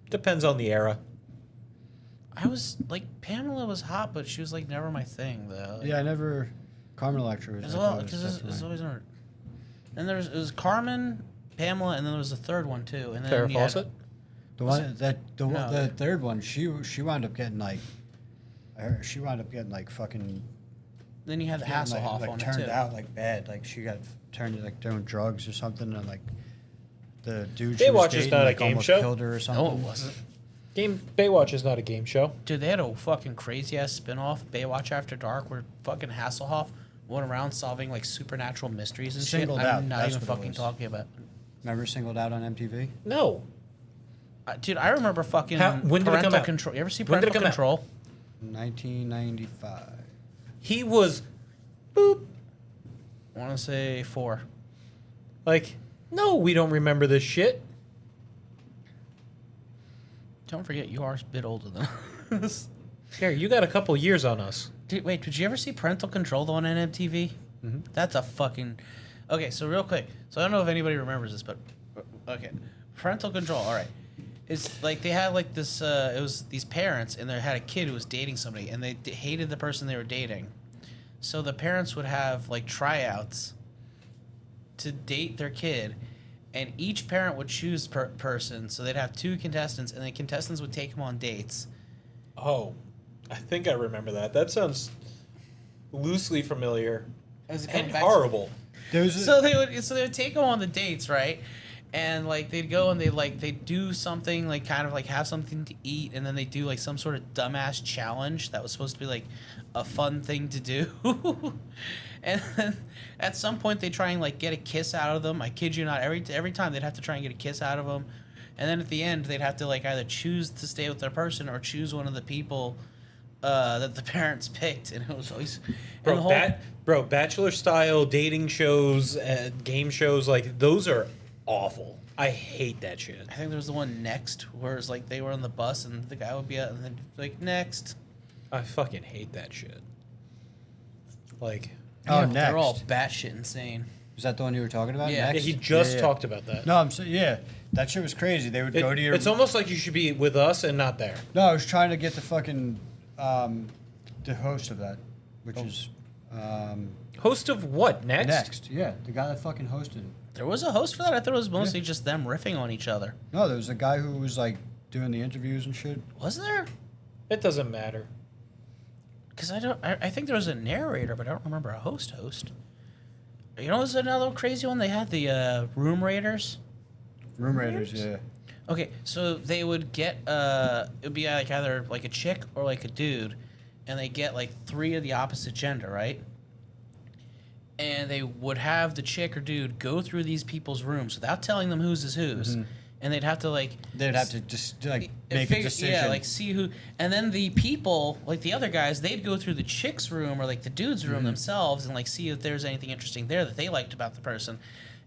Depends on the era. I was like Pamela was hot, but she was like never my thing though. Like, Yeah, I never. Carmen Electra was. As like, well, always because it's definitely- always hard. And it was Carmen, Pamela, and then there was a third one too. And then Farrah you had- Fawcett. The one that the No. the third one, she wound up getting like, she wound up getting like fucking. Then you had the getting, Hasselhoff like on turned it too. out like bad, like she got turned like doing drugs or something, and like the dude she was Baywatch is dating, not a like, game almost show. killed her or something. No, it wasn't. Baywatch is not a game show. Dude, they had a fucking crazy ass spin off, Baywatch After Dark, where fucking Hasselhoff went around solving like supernatural mysteries and Singled shit. Out, I'm not that's even what it fucking was. talking about. Remember Singled Out on MTV? No. Dude, I remember fucking When did it come Parental out? Control. You ever see When did it Parental come out? Control? 1995. He was, boop. I want to say 4. Like, no, we don't remember this shit. Don't forget, you are a bit older than us. Here, you got a couple years on us. Dude, wait, did you ever see Parental Control, the one on MTV? Mhm. That's a fucking... Okay, so real quick. So I don't know if anybody remembers this, but... Okay. Parental Control, all right. It's like they had like this... it was these parents, and they had a kid who was dating somebody, and they hated the person they were dating. So the parents would have like tryouts to date their kid, and each parent would choose per person. So they'd have 2 contestants, and the contestants would take them on dates. Oh, I think I remember that. That sounds loosely familiar Is it coming and back to- horrible. So they would take them on the dates, right? And like they'd go and they'd do something like kind of like have something to eat, and then they do like some sort of dumbass challenge that was supposed to be like a fun thing to do. And then at some point they try and like get a kiss out of them. I kid you not. Every time they'd have to try and get a kiss out of them, and then at the end they'd have to like either choose to stay with their person or choose one of the people that the parents picked, and it was always and the whole, Bachelor style dating shows, game shows, like those are awful. I hate that shit. I think there was the one Next, where it's like they were on the bus and the guy would be out and then like Next. I fucking hate that shit. Like, Oh, Yeah, they're all Next. batshit insane. Is that the one you were talking about? Yeah. Yeah, Next? he just Yeah. talked about that. No, yeah. That shit was crazy. They would go to your. It's almost like you should be with us and not there. No, I was trying to get the fucking the host of that, which is Host of what? Next? next. Yeah, the guy that fucking hosted it. There was a host for that? I thought it was mostly just them riffing on each other. No, there was a guy who was like doing the interviews and shit. Was there? It doesn't matter. Because I think there was a narrator, but I don't remember a host. You know, there's another crazy one. They had the Room Raiders. Room Raiders, yeah. Okay, so they would get it would be like either like a chick or like a dude, and they get like 3 of the opposite gender, right? And they would have the chick or dude go through these people's rooms without telling them whose is whose, and they'd have to like They'd have to just like make a decision. yeah, like see who, and then the people like the other guys, they'd go through the chick's room or like the dude's room themselves and like see if there's anything interesting there that they liked about the person,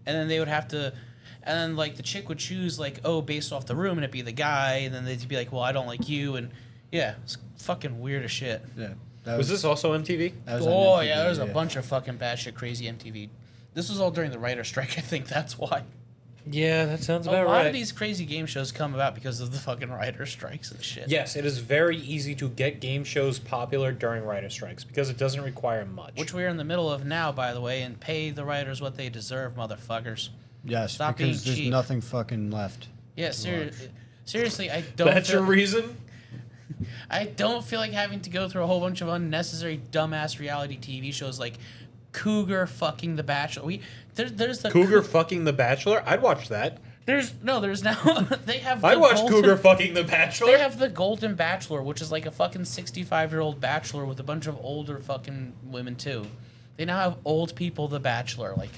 and then they would have to. And then, like, the chick would choose, like, oh, based off the room, and it'd be the guy. And then they'd be like, well, I don't like you. And, yeah, it's fucking weird as shit. Yeah. That Was this also MTV? that was on Oh, MTV, yeah, there's a bunch of fucking batshit crazy MTV. This was all during the writer's strike, I think that's why. Yeah, that sounds A about lot right. of these crazy game shows come about because of the fucking writer's strikes and shit. Yes, it is very easy to get game shows popular during writer strikes because it doesn't require much. Which we're in the middle of now, by the way, and pay the writers what they deserve, motherfuckers. Yes, Stop because being there's cheap. nothing fucking left. Yeah, to seriously, I don't. That's your reason? I don't feel like having to go through a whole bunch of unnecessary dumbass reality TV shows like Cougar fucking The Bachelor. There's the Cougar fucking The Bachelor? I'd watch that. There's now they have. I'd the watch Golden- Cougar fucking The Bachelor. They have the Golden Bachelor, which is like a fucking 65-year-old bachelor with a bunch of older fucking women too. They now have old people The Bachelor. Like,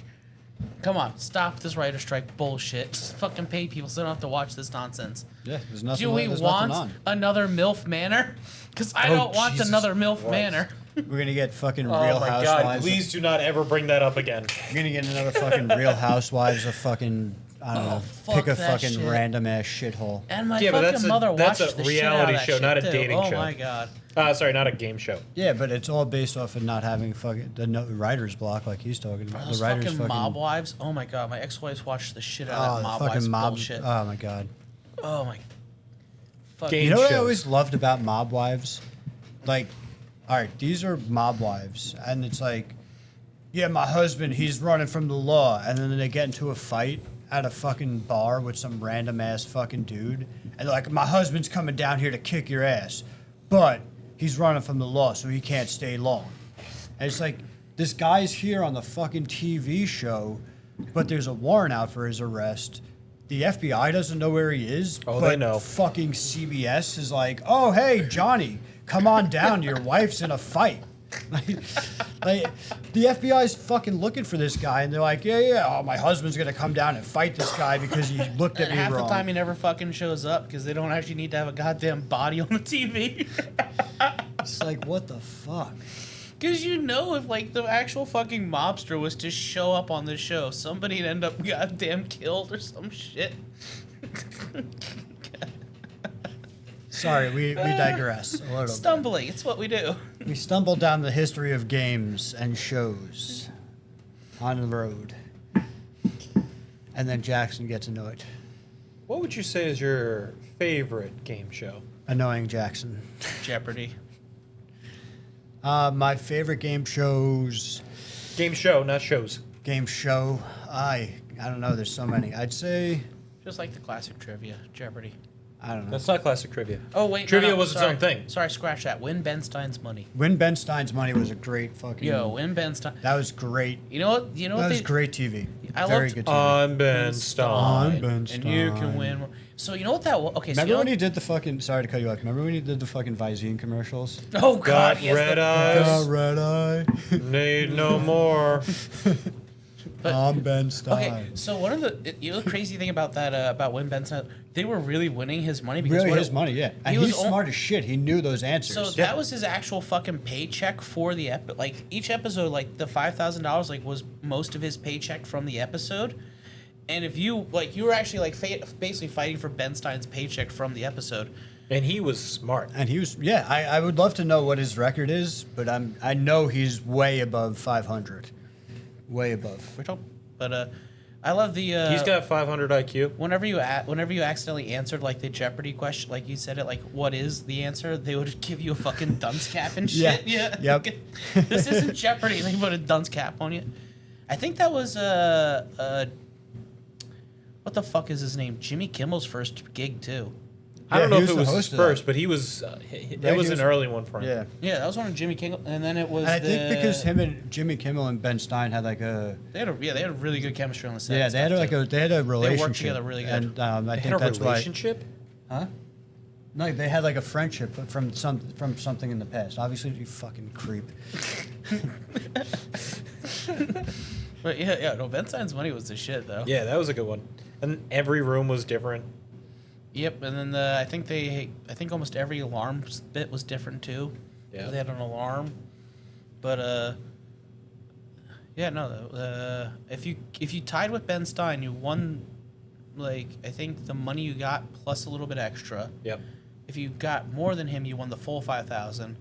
come on, stop this writer strike bullshit. Just fucking pay people so they don't have to watch this nonsense. Yeah, there's nothing. Do we there's want nothing on. another MILF Manor? Because I Oh, don't want Jesus another MILF Christ. Manor. We're gonna get fucking Oh Real my Housewives. god, please do not ever bring that up again. We're gonna get another fucking Real Housewives of fucking I don't know. fuck Pick a that fucking shit. random ass shithole. And my Yeah, but fucking that's a- mother that's watched a the shit out of reality that show, shit not a too. dating oh show. my god. Sorry, not a game show. Yeah, but it's all based off of not having fucking the writer's block like he's talking about. Those The writer's fucking mob wives. Oh my god, my ex-wives watched the shit out Oh, of the that mob fucking wives mob. bullshit. Oh my god. Oh my. Fuck. Game You know what I shows. always loved about mob wives? Like, all right, these are mob wives, and it's like, yeah, my husband, he's running from the law, and then they get into a fight at a fucking bar with some random ass fucking dude, and they're like, my husband's coming down here to kick your ass, but he's running from the law, so he can't stay long. And it's like, this guy's here on the fucking TV show, but there's a warrant out for his arrest. The FBI doesn't know where he is. Oh, but they know. Fucking CBS is like, oh, hey, Johnny, come on down. Your wife's in a fight. like, the FBI's fucking looking for this guy, and they're like, yeah, oh, my husband's gonna come down and fight this guy because he looked at And me half wrong. the time he never fucking shows up because they don't actually need to have a goddamn body on the TV. It's like, what the fuck? Because you know, if like the actual fucking mobster was to show up on the show, somebody'd end up goddamn killed or some shit. Sorry, we digress a little bit. Stumbling, it's what we do. We stumbled down the history of games and shows on the road. And then Jackson gets annoyed. What would you say is your favorite game show? Annoying Jackson. Jeopardy. My favorite game shows. Game show, not shows. Game show. I don't know. There's so many. I'd say. Just like the classic trivia, Jeopardy. I don't know. That's not classic trivia. Oh wait, Trivia no, was sorry. its own thing. Sorry, scratch that. Win Ben Stein's money. Win Ben Stein's Money was a great fucking. Yo, win Ben Stein. That was great. You know what? You know That what was they. great TV. I Very loved- good TV. I'm Ben Stein. I'm Ben And you can Stein. win. So you know what that was? Okay, so Remember you know, when he did the fucking? Sorry to cut you off. Remember when he did the fucking Visine commercials? Oh God, Got yes, red the- eyes, red eye. need no more. But- I'm Ben Stein. Okay, so one of the crazy thing about that about Win Ben Stein, they were really winning his money because Really, what his it- money, yeah. And he was he's on- smart as shit. He knew those answers. So that was his actual fucking paycheck for the like each episode, like the $5,000 like was most of his paycheck from the episode. And if you like, you were actually like basically fighting for Ben Stein's paycheck from the episode. And he was smart. And he was, yeah. I would love to know what his record is, but I know he's way above 500, way above. Which But I love the. He's got 500 IQ. Whenever you accidentally answered like the Jeopardy question, like you said it, like what is the answer? They would give you a fucking dunce cap and shit. Yeah. Yeah. Yep. This isn't Jeopardy. They put a dunce cap on you. I think that was what the fuck is his name? Jimmy Kimmel's first gig too. I don't Yeah, know he if it was the was his host of that. first, but he was. That he was was- an early one for him. Yeah. Yeah, that was one of Jimmy Kimmel, and then it was. And I think because him and Jimmy Kimmel and Ben Stein had like a they had a really good chemistry on the set. yeah, and they had stuff, like too. they had a relationship. together really good. And I They think had a that's relationship. why. Huh? No, they had like a friendship from something in the past. Obviously, you fucking creep. But yeah, no, Ben Stein's Money was the shit though. Yeah, that was a good one. And every room was different. Yep, and then I think almost every alarm bit was different too. Yeah. They had an alarm, but yeah, no. If you tied with Ben Stein, you won. Like I think the money you got plus a little bit extra. Yep. If you got more than him, you won the full 5,000.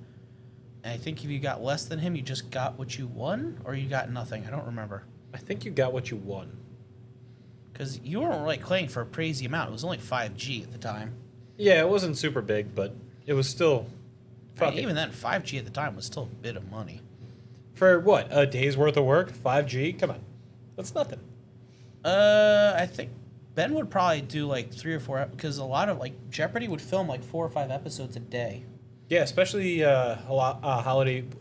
And I think if you got less than him, you just got what you won, or you got nothing. I don't remember. I think you got what you won. Because you weren't like playing for a crazy amount. It was only 5G at the time. Yeah, it wasn't super big, but it was still. I mean, Fucking, even then, 5G at the time was still a bit of money. for what, a day's worth of work? 5G? Come on, that's nothing. I think Ben would probably do like 3 or 4 because a lot of like Jeopardy would film like 4 or 5 episodes a day. Yeah, especially Hollywood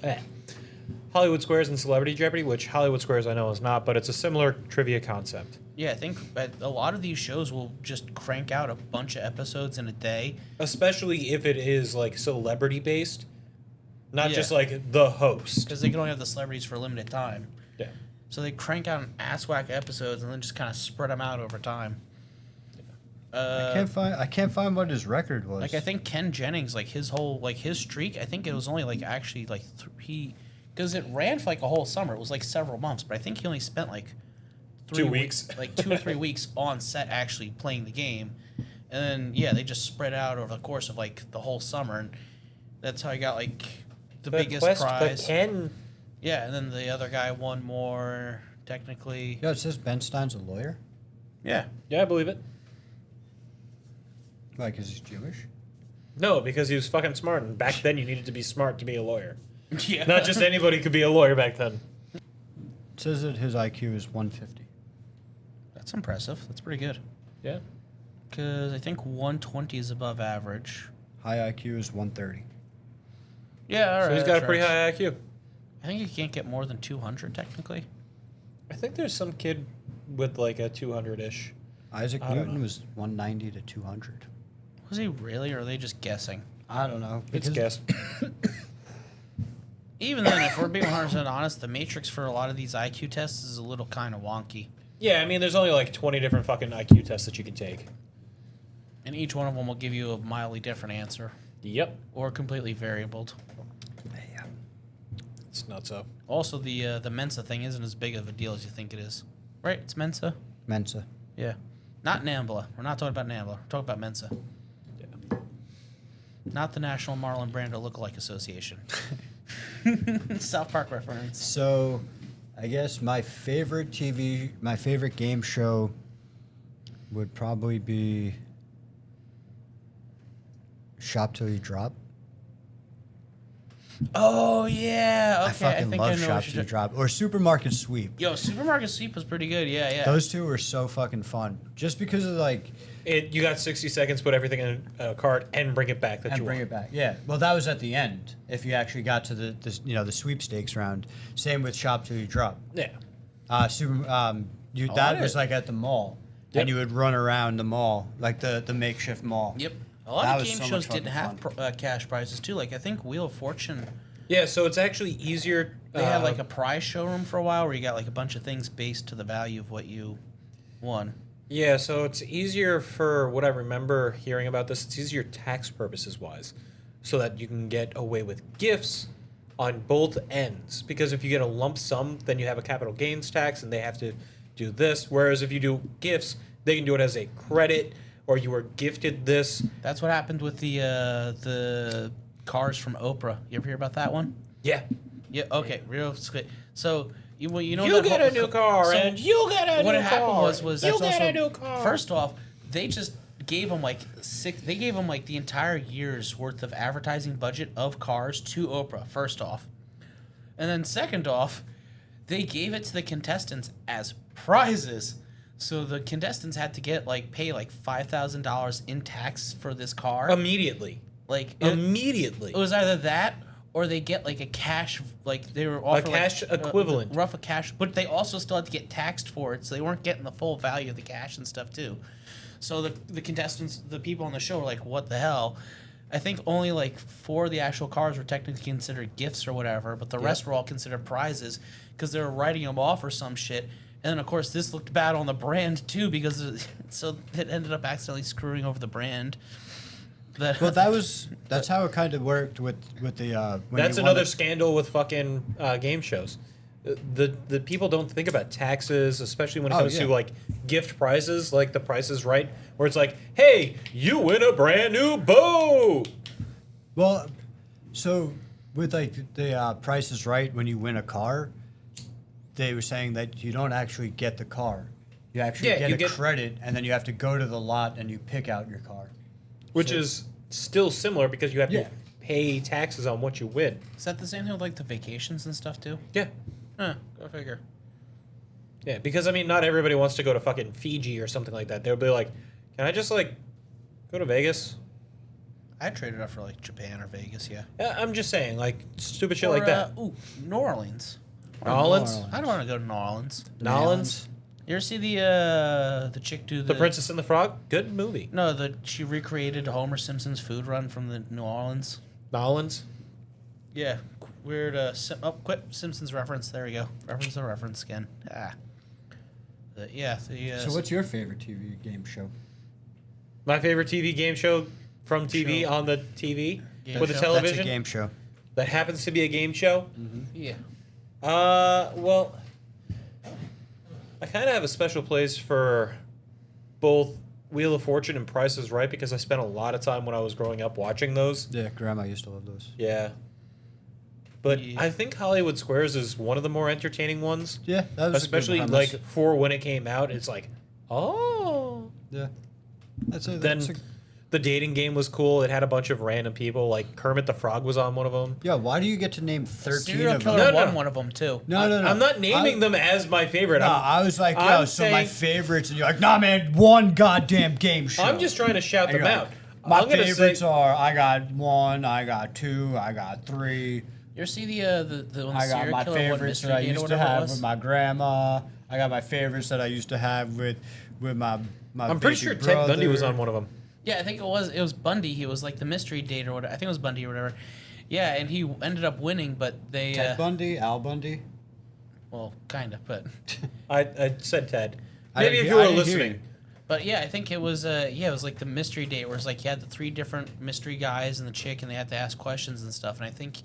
Squares and Celebrity Jeopardy, which Hollywood Squares I know is not, but it's a similar trivia concept. Yeah, I think a lot of these shows will just crank out a bunch of episodes in a day. Especially if it is like celebrity based, not Yeah. just like the host. Because they can only have the celebrities for a limited time. Yeah. So they crank out an ass whack episodes and then just kind of spread them out over time. I can't find what his record was. Like I think Ken Jennings, like his whole his streak, I think it was only like actually like because it ran for like a whole summer. It was like several months, but I think he only spent like 2 weeks. like 2 or 3 weeks on set actually playing the game, and then yeah, they just spread out over the course of like the whole summer, and that's how he got like the biggest Quest, prize. But Ken, Yeah, and then the other guy won more technically. Yeah, it says Ben Stein's a lawyer. Yeah. yeah, I believe it. Like, is he Jewish? No, because he was fucking smart, and back then you needed to be smart to be a lawyer. Yeah. Not just anybody could be a lawyer back then. It says that his IQ is 150. That's impressive. That's pretty good. Yeah. Because I think 120 is above average. High IQ is 130. Yeah, all right. So he's got a pretty high IQ. I think you can't get more than 200 technically. I think there's some kid with like a 200-ish. Isaac I don't Newton know. was 190 to 200. Was he really, or are they just guessing? I don't know. It's because- guessed. Even then, if we're being 100% honest, the matrix for a lot of these IQ tests is a little kind of wonky. Yeah, I mean, there's only like 20 different fucking IQ tests that you can take. And each one of them will give you a mildly different answer. Yep. Or completely variabled. Yeah. It's not so. Also, the Mensa thing isn't as big of a deal as you think it is. Right? It's Mensa? Mensa. Yeah. Not NAMBLA. We're not talking about NAMBLA. We're talking about Mensa. Yeah. Not the National Marlon Brando Lookalike Association. South Park reference. So, I guess my favorite game show would probably be Shop Till You Drop. Oh, yeah. Okay, I fucking think love I know Shop what Till you're You Drop. Or Supermarket Sweep. Yo, Supermarket Sweep was pretty good. Yeah, yeah. Those two were so fucking fun. Just because of like... You got 60 seconds, put everything in a cart, and bring it back that And you bring want. it back. Yeah. Well, that was at the end. If you actually got to the sweepstakes round. Same with Shop Till You Drop. Yeah. That I was did. like at the mall. Yep. And you would run around the mall, like the makeshift mall. Yep. A lot That of was game so much shows didn't have fucking cash prizes, too. Like, I think Wheel of Fortune, Yeah, so it's actually easier. they had like a prize showroom for a while where you got like a bunch of things based to the value of what you won. Yeah, so it's easier for what I remember hearing about this. It's easier tax purposes wise, so that you can get away with gifts on both ends. Because if you get a lump sum, then you have a capital gains tax, and they have to do this. Whereas if you do gifts, they can do it as a credit, or you were gifted this. That's what happened with the cars from Oprah. You ever hear about that one? Yeah, Yeah. Okay. Real quick. So you know You that get whole- a new car, so and you get a new car. what had happened was you that's get also, a new car. First off, they just gave him like they gave him like the entire year's worth of advertising budget of cars to Oprah. First off, and then second off, they gave it to the contestants as prizes. So the contestants had to pay like $5,000 in tax for this car. Immediately. Immediately. It was either that or they get like a cash, like they were offered cash equivalent. rough a cash, but they also still had to get taxed for it, so they weren't getting the full value of the cash and stuff too. So the contestants, the people on the show, were like, "What the hell?" I think only like 4 of the actual cars were technically considered gifts or whatever, but the rest were all considered prizes because they were writing them off or some shit. And then of course this looked bad on the brand too because so it ended up accidentally screwing over the brand. Well, that's how it kind of worked with the. When That's you won another the- scandal with fucking game shows. The people don't think about taxes, especially when it comes yeah. to like gift prizes, like The Price is Right, where it's like, hey, you win a brand new boat. Well, so with like the Price is Right, when you win a car, they were saying that you don't actually get the car. You actually Yeah, get you a get- credit, and then you have to go to the lot and you pick out your car. Which So- is still similar because you have Yeah. to pay taxes on what you win. Is that the same thing with like the vacations and stuff too? Yeah. Huh, go figure. Yeah, because I mean, not everybody wants to go to fucking Fiji or something like that. They'll be like, can I just like go to Vegas? I traded up for like Japan or Vegas, yeah. I'm just saying, like, stupid shit Or, like that. New Orleans. New Orleans? Orleans. I don't want to go to New Orleans. Nolans? You ever see the chick do The Princess and the Frog? Good movie. No, she recreated Homer Simpson's food run from the New Orleans. Nolans? Yeah, weird. Quit Simpsons reference. There we go. Reference the reference again. Ah. So what's your favorite TV game show? My favorite TV game show from TV Show. on the TV Game with a show? television That's a game show. that happens to be a game show. Yeah. Well, I kind of have a special place for both Wheel of Fortune and Price is Right because I spent a lot of time when I was growing up watching those. Yeah, Grandma used to love those. Yeah. But Yeah. I think Hollywood Squares is one of the more entertaining ones. Yeah, that was Especially a good premise. like for when it came out, it's like, oh. Yeah, that's a. Then That's a the dating game was cool. It had a bunch of random people. Like Kermit the Frog was on one of them. yeah, why do you get to name 13 Serial of Killer them? No, no. won one of them too. No, no, no. I'm not naming them as my favorite. No, I'm, I was like, I'm yo, so my saying- favorites, and you're like, nah, man, one goddamn game show. I'm just trying to shout And them you're out. like, my I'm gonna favorites say, are I got 1, I got 2, I got 3. You ever see the when the I got serial my killer won favorites mystery that I date or used to whatever it have was? with my grandma. I got my favorites that I used to have with my. I'm pretty baby sure Ted Bundy was brother. on one of them. Yeah, I think it was Bundy. He was like the mystery date or whatever. I think it was Bundy or whatever. Yeah, and he ended up winning, but they Ted Bundy, Al Bundy. well, kind of, but I said Ted. I Maybe if didn't you hear- were I didn't hear listening. you. But yeah, I think it was it was like the mystery date where it's like you had the 3 different mystery guys and the chick and they had to ask questions and stuff. And I think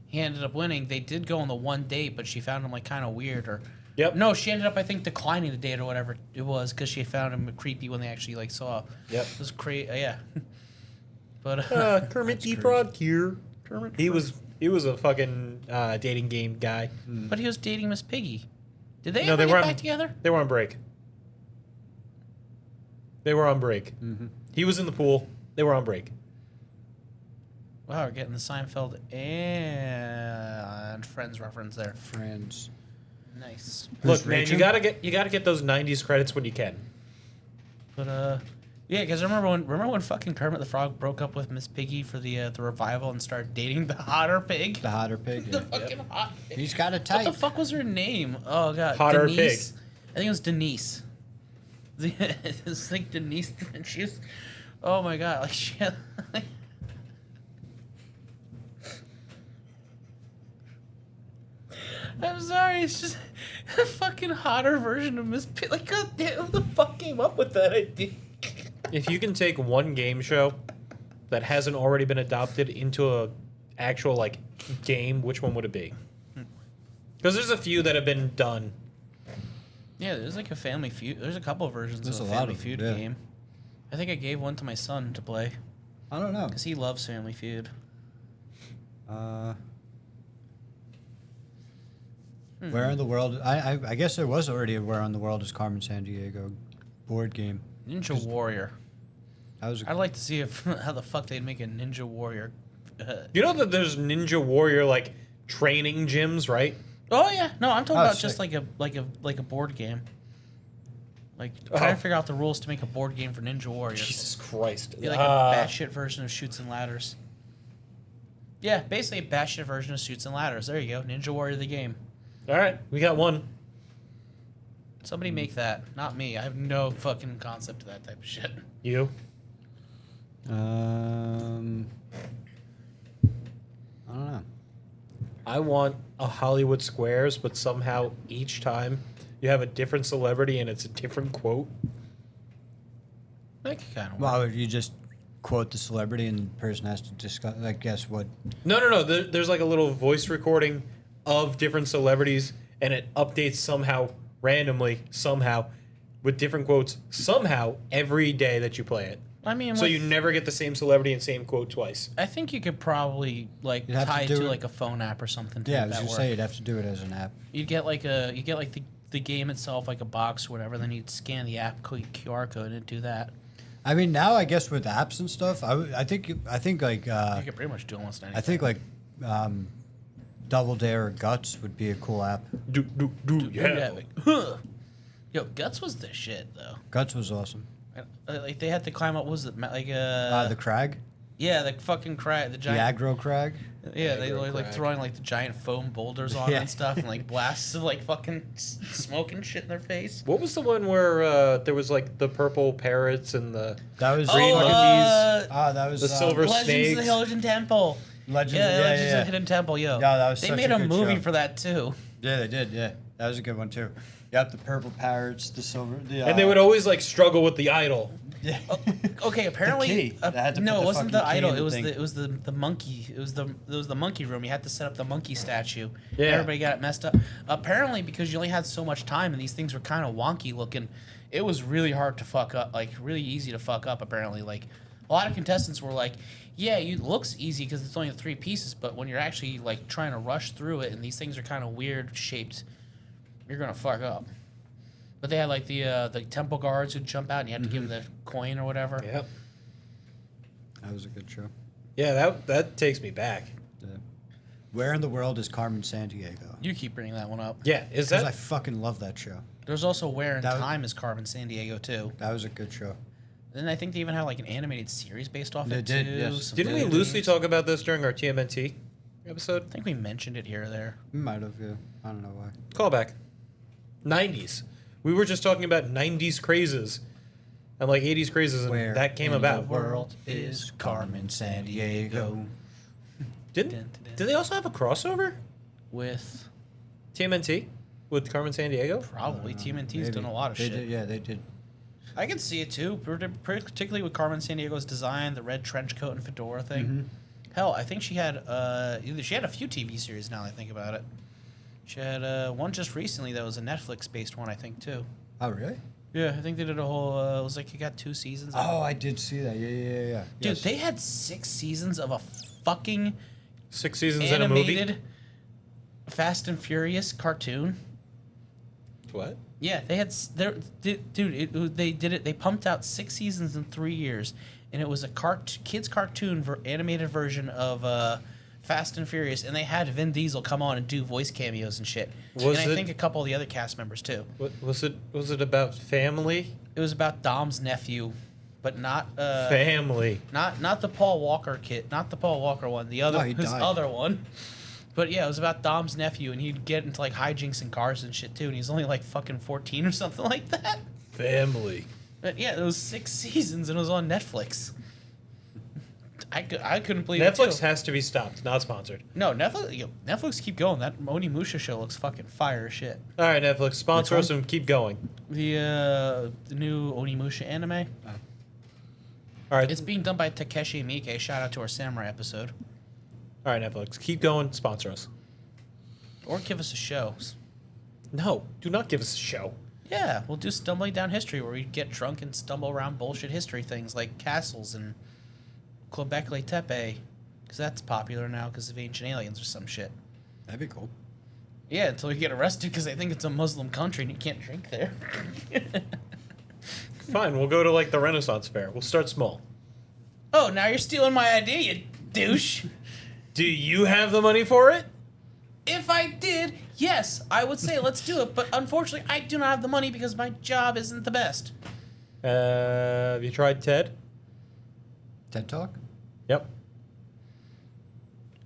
he ended up winning. They did go on the one date, but she found him like kind of weird or Yep. no, she ended up I think declining the date or whatever it was because she found him creepy when they actually like saw. Yep. It was crazy. Yeah. But Kermit the Frog here. He was a fucking dating game guy. but he was dating Miss Piggy. Did they No, ever they get weren't- back together? They were on break. They were on break. Mm-hmm. He was in the pool. They were on break. Wow, we're getting the Seinfeld and Friends reference there. Friends. Nice. Who's Look, man, Rachel? you gotta get those '90s credits when you can. But yeah, because remember when fucking Kermit the Frog broke up with Miss Piggy for the revival and started dating the hotter pig? The hotter pig. The Yeah. fucking hot pig. He's got a What type. the fuck was her name? Oh god, Hotter Denise. I think it was Denise. It's like Denise, and she was. Oh my god, like she had. I'm sorry, it's just a fucking hotter version of Miss Piggy. Like, god damn, who the fuck came up with that idea? If you can take one game show that hasn't already been adopted into a actual like game, which one would it be? Because there's a few that have been done. Yeah, there's like a Family Feud. There's a couple of versions There's of a a lot Family of them, Feud yeah. game. I think I gave one to my son to play I don't know. because he loves Family Feud. Where in the world? I guess there was already a Where in the World is Carmen Sandiego board game. Ninja Warrior. That was. I'd like to see if how the fuck they'd make a Ninja Warrior. You know that there's Ninja Warrior like training gyms, right? Oh yeah, no, I'm talking Oh, about sick. just like a board game. Like trying to figure out the rules to make a board game for Ninja Warrior. Jesus Christ. Be like a batshit version of Shoots and Ladders. Yeah, basically a batshit version of Shoots and Ladders. There you go, Ninja Warrior the game. All right, we got one. Somebody make that, not me. I have no fucking concept of that type of shit. You? I don't know. I want a Hollywood Squares, but somehow each time you have a different celebrity and it's a different quote. That could kind of work. Well, you just quote the celebrity and the person has to discuss. Like, guess what? No. There's like a little voice recording of different celebrities, and it updates somehow, randomly, somehow, with different quotes, somehow, every day that you play it. I mean, So you never get the same celebrity and same quote twice. I think you could probably like You'd have to tie it do to it- like a phone app or something. To Yeah, I make was that gonna work. say you'd have to do it as an app. You get like the game itself, like a box or whatever. Then you'd scan the app QR code and do that. I mean, now I guess with apps and stuff, I think like You could pretty much do almost anything. I think like Double Dare or Guts would be a cool app. Yeah. Huh. Yo, Guts was the shit though. Guts was awesome. Like they had to climb up. What was it like The Crag, yeah, the fucking crag, the the giant. Aggro Crag. Yeah, they Aggro like crag. throwing like the giant foam boulders on it Yeah. and stuff, and like blasts of like fucking smoke and shit in their face. What was the one where there was like the purple parrots and the That was Green monkeys. that was the silver Legends of snakes? the Hidden Temple. Legends. Yeah, Legends of yeah. the Hidden Temple, yo. Yeah, that was they such made a a good movie show. for that too. Yeah, they did. Yeah, that was a good one too. Yep, the purple parrots, the silver. And they would always like struggle with the idol. Yeah. Okay, apparently, key. They had to no, put it the wasn't fucking the key idol. in the It was thing. the monkey. It was the monkey room. You had to set up the monkey statue. Yeah. Everybody got it messed up. Apparently, because you only had so much time and these things were kind of wonky looking, it was really hard to fuck up. Like really easy to fuck up. Apparently, like a lot of contestants were like, "Yeah, it looks easy because it's only 3 pieces, but when you're actually like trying to rush through it and these things are kind of weird shaped, you're gonna fuck up." But they had like the temple guards who'd jump out and you had to give them the coin or whatever. Yep. That was a good show. Yeah, that takes me back. Yeah. Where in the world is Carmen Sandiego? You keep bringing that one up. Yeah, is Because I that fucking love that show. There's also Where in That was- Time is Carmen Sandiego too. That was a good show. Then I think they even have like an animated series based off They it did, too. yes. some didn't we video loosely games. talk about this during our TMNT episode? I think we mentioned it here or there. We might have. Yeah. I don't know why. Callback. 90s. We were just talking about 90s crazes and like 80s crazes, and that came in about. the world is Carmen Sandiego? Did they also have a crossover? With TMNT with Carmen Sandiego? probably TMNT's Maybe. done a lot of They shit. Did, yeah, they did. I can see it too, particularly with Carmen Sandiego's design, the red trench coat and fedora thing. Hell, I think she had she had a few TV series now that I think about it. She had one just recently that was a Netflix based one, I think too. Oh, really? Yeah, I think they did a whole. It was like you got 2 seasons. Oh, I did see that. Yeah. Dude, Yes. they had 6 seasons of a fucking 6 seasons in a movie? animated Fast and Furious cartoon. What? Yeah, they had they did it. They pumped out 6 seasons in 3 years, and it was a kids cartoon animated version of Fast and Furious, and they had Vin Diesel come on and do voice cameos and shit. Was and I it- think a couple of the other cast members too. What was it about family? It was about Dom's nephew, but not Family. not the Paul Walker kid, not the Paul Walker one, the other No, he his died. other one. But yeah, it was about Dom's nephew, and he'd get into like hijinks in cars and shit too, and he's only like fucking 14 or something like that. Family. But yeah, it was 6 seasons, and it was on Netflix. I couldn't believe it Netflix too. has to be stopped. Not sponsored. No, Netflix keep going. That Onimusha show looks fucking fire as shit. All right, Netflix, sponsor Which us and keep going. The new Onimusha anime. All right, It's being done by Takeshi Miike. Shout out to our samurai episode. all right, Netflix, keep going. Sponsor us. Or give us a show. No, do not give us a show. Yeah, we'll do Stumbling Down History, where we get drunk and stumble around bullshit history things like castles and Quebec Tepe, because that's popular now because of Ancient Aliens or some shit. That'd be cool. Yeah, until you get arrested because I think it's a Muslim country and you can't drink there. Fine, we'll go to like the Renaissance Fair. We'll start small. Oh, now you're stealing my idea, you douche. Do you have the money for it? If I did, yes, I would say let's do it. But unfortunately, I do not have the money because my job isn't the best. Have you tried TED? TED Talk? Yep.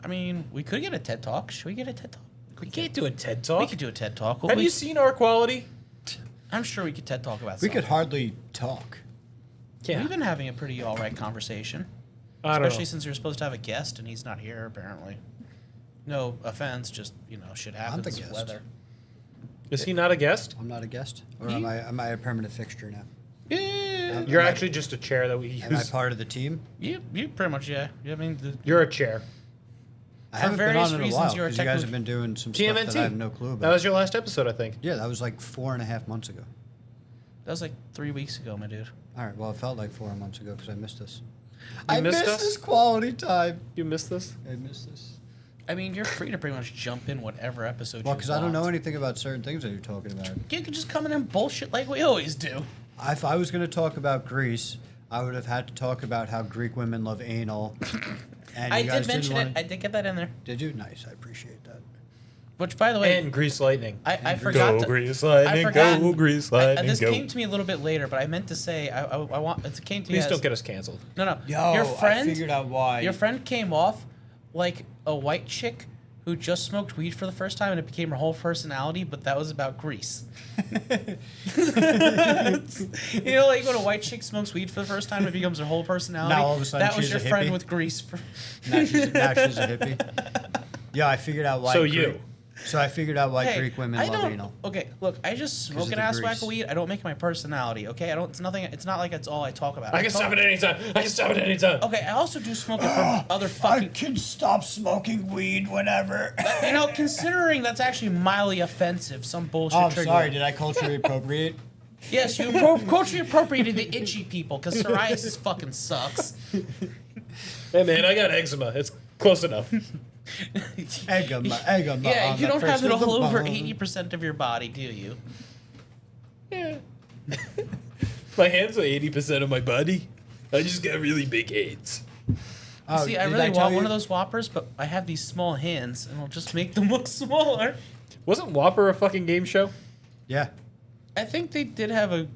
I mean, we could get a TED Talk. Should we get a TED Talk? We can't do a TED Talk. We could do a TED Talk. Have you seen our quality? I'm sure we could TED Talk about We something. could hardly talk. Yeah. We've been having a pretty alright conversation. I don't Especially know. since you're supposed to have a guest and he's not here, apparently. No offense, just, shit happens. the guest. Weather. Is he not a guest? I'm not a guest? Or am I a permanent fixture now? Yeah, You're actually just a chair that we Am I use. part of the team? you pretty much, yeah. I mean, You're a chair. I haven't been various on in a reasons, while you're a because you guys technical- have been doing some stuff TMNT. that I have no clue about. That was your last episode, I think. Yeah, that was like 4.5 months ago. that was like 3 weeks ago, my dude. All right, well, it felt like 4 months ago because I missed this. You missed us? this quality time. You missed this? I missed this. I mean, you're free to pretty much jump in whatever episode Well, you because I don't know want. anything about certain things that you're talking about. You could just come in and bullshit like we always do. If I was going to talk about Greece, I would have had to talk about how Greek women love anal. And I you guys did mention didn't it. wanna- I did get that in there. Did you? Nice. I appreciate that. Which, by the way, And Grease Lightning. I forgot Go to... Grease I Lightning, forgot. go Grease Lightning, This go. came to me a little bit later, but I meant to say I want it came to me Please as, don't get us canceled. no. Yo, Your friend I figured out why. Your friend came off like a white chick who just smoked weed for the first time and it became her whole personality, but that was about Grease. Like when a white chick smokes weed for the first time, it becomes her whole personality. Now all of a sudden that was she's your a friend hippie? with Grease. now she's a hippie. Yeah, I figured out why. So Greek- you. So I figured out why Hey, Greek women I love don't. anal. Okay, look, I just smoke of an the ass whack grease. of weed. I don't make it my personality. Okay, I don't. It's nothing. It's not like it's all I talk about. I can stop it anytime. I can stop it anytime. Okay, I also do smoke it from other fucking. can stop smoking weed whenever. Considering that's actually mildly offensive, some bullshit. Oh, I'm trigger. sorry. Did I culturally appropriate? Yes, you culturally appropriated the itchy people because psoriasis fucking sucks. Hey man, I got eczema. It's close enough. Egama. Yeah, on you the don't have first it of the all over month. 80% of your body, do you? Yeah. My hands are 80% of my body. I just got really big hands. Oh, See, I did really tell want you- one of those Whoppers, but I have these small hands, and I'll just make them look smaller. Wasn't Whopper a fucking game show? Yeah. I think they did have a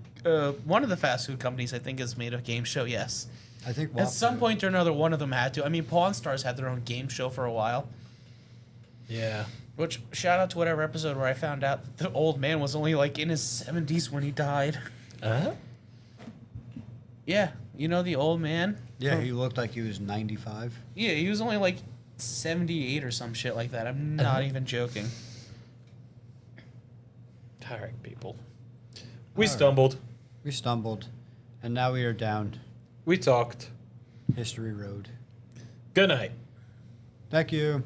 one of the fast food companies. I think has made a game show. Yes, I think at some point or another, one of them had to. I mean, Pawn Stars had their own game show for a while. Yeah. Which shout out to whatever episode where I found out that the old man was only like in his 70s when he died. Uh-huh. Yeah, you know the old man. Yeah, he looked like he was 95. Yeah, he was only like 78 or some shit like that. I'm not even joking. Tiring people. We All right. stumbled. We stumbled, and now we are down We talked. history road. Good night. Thank you.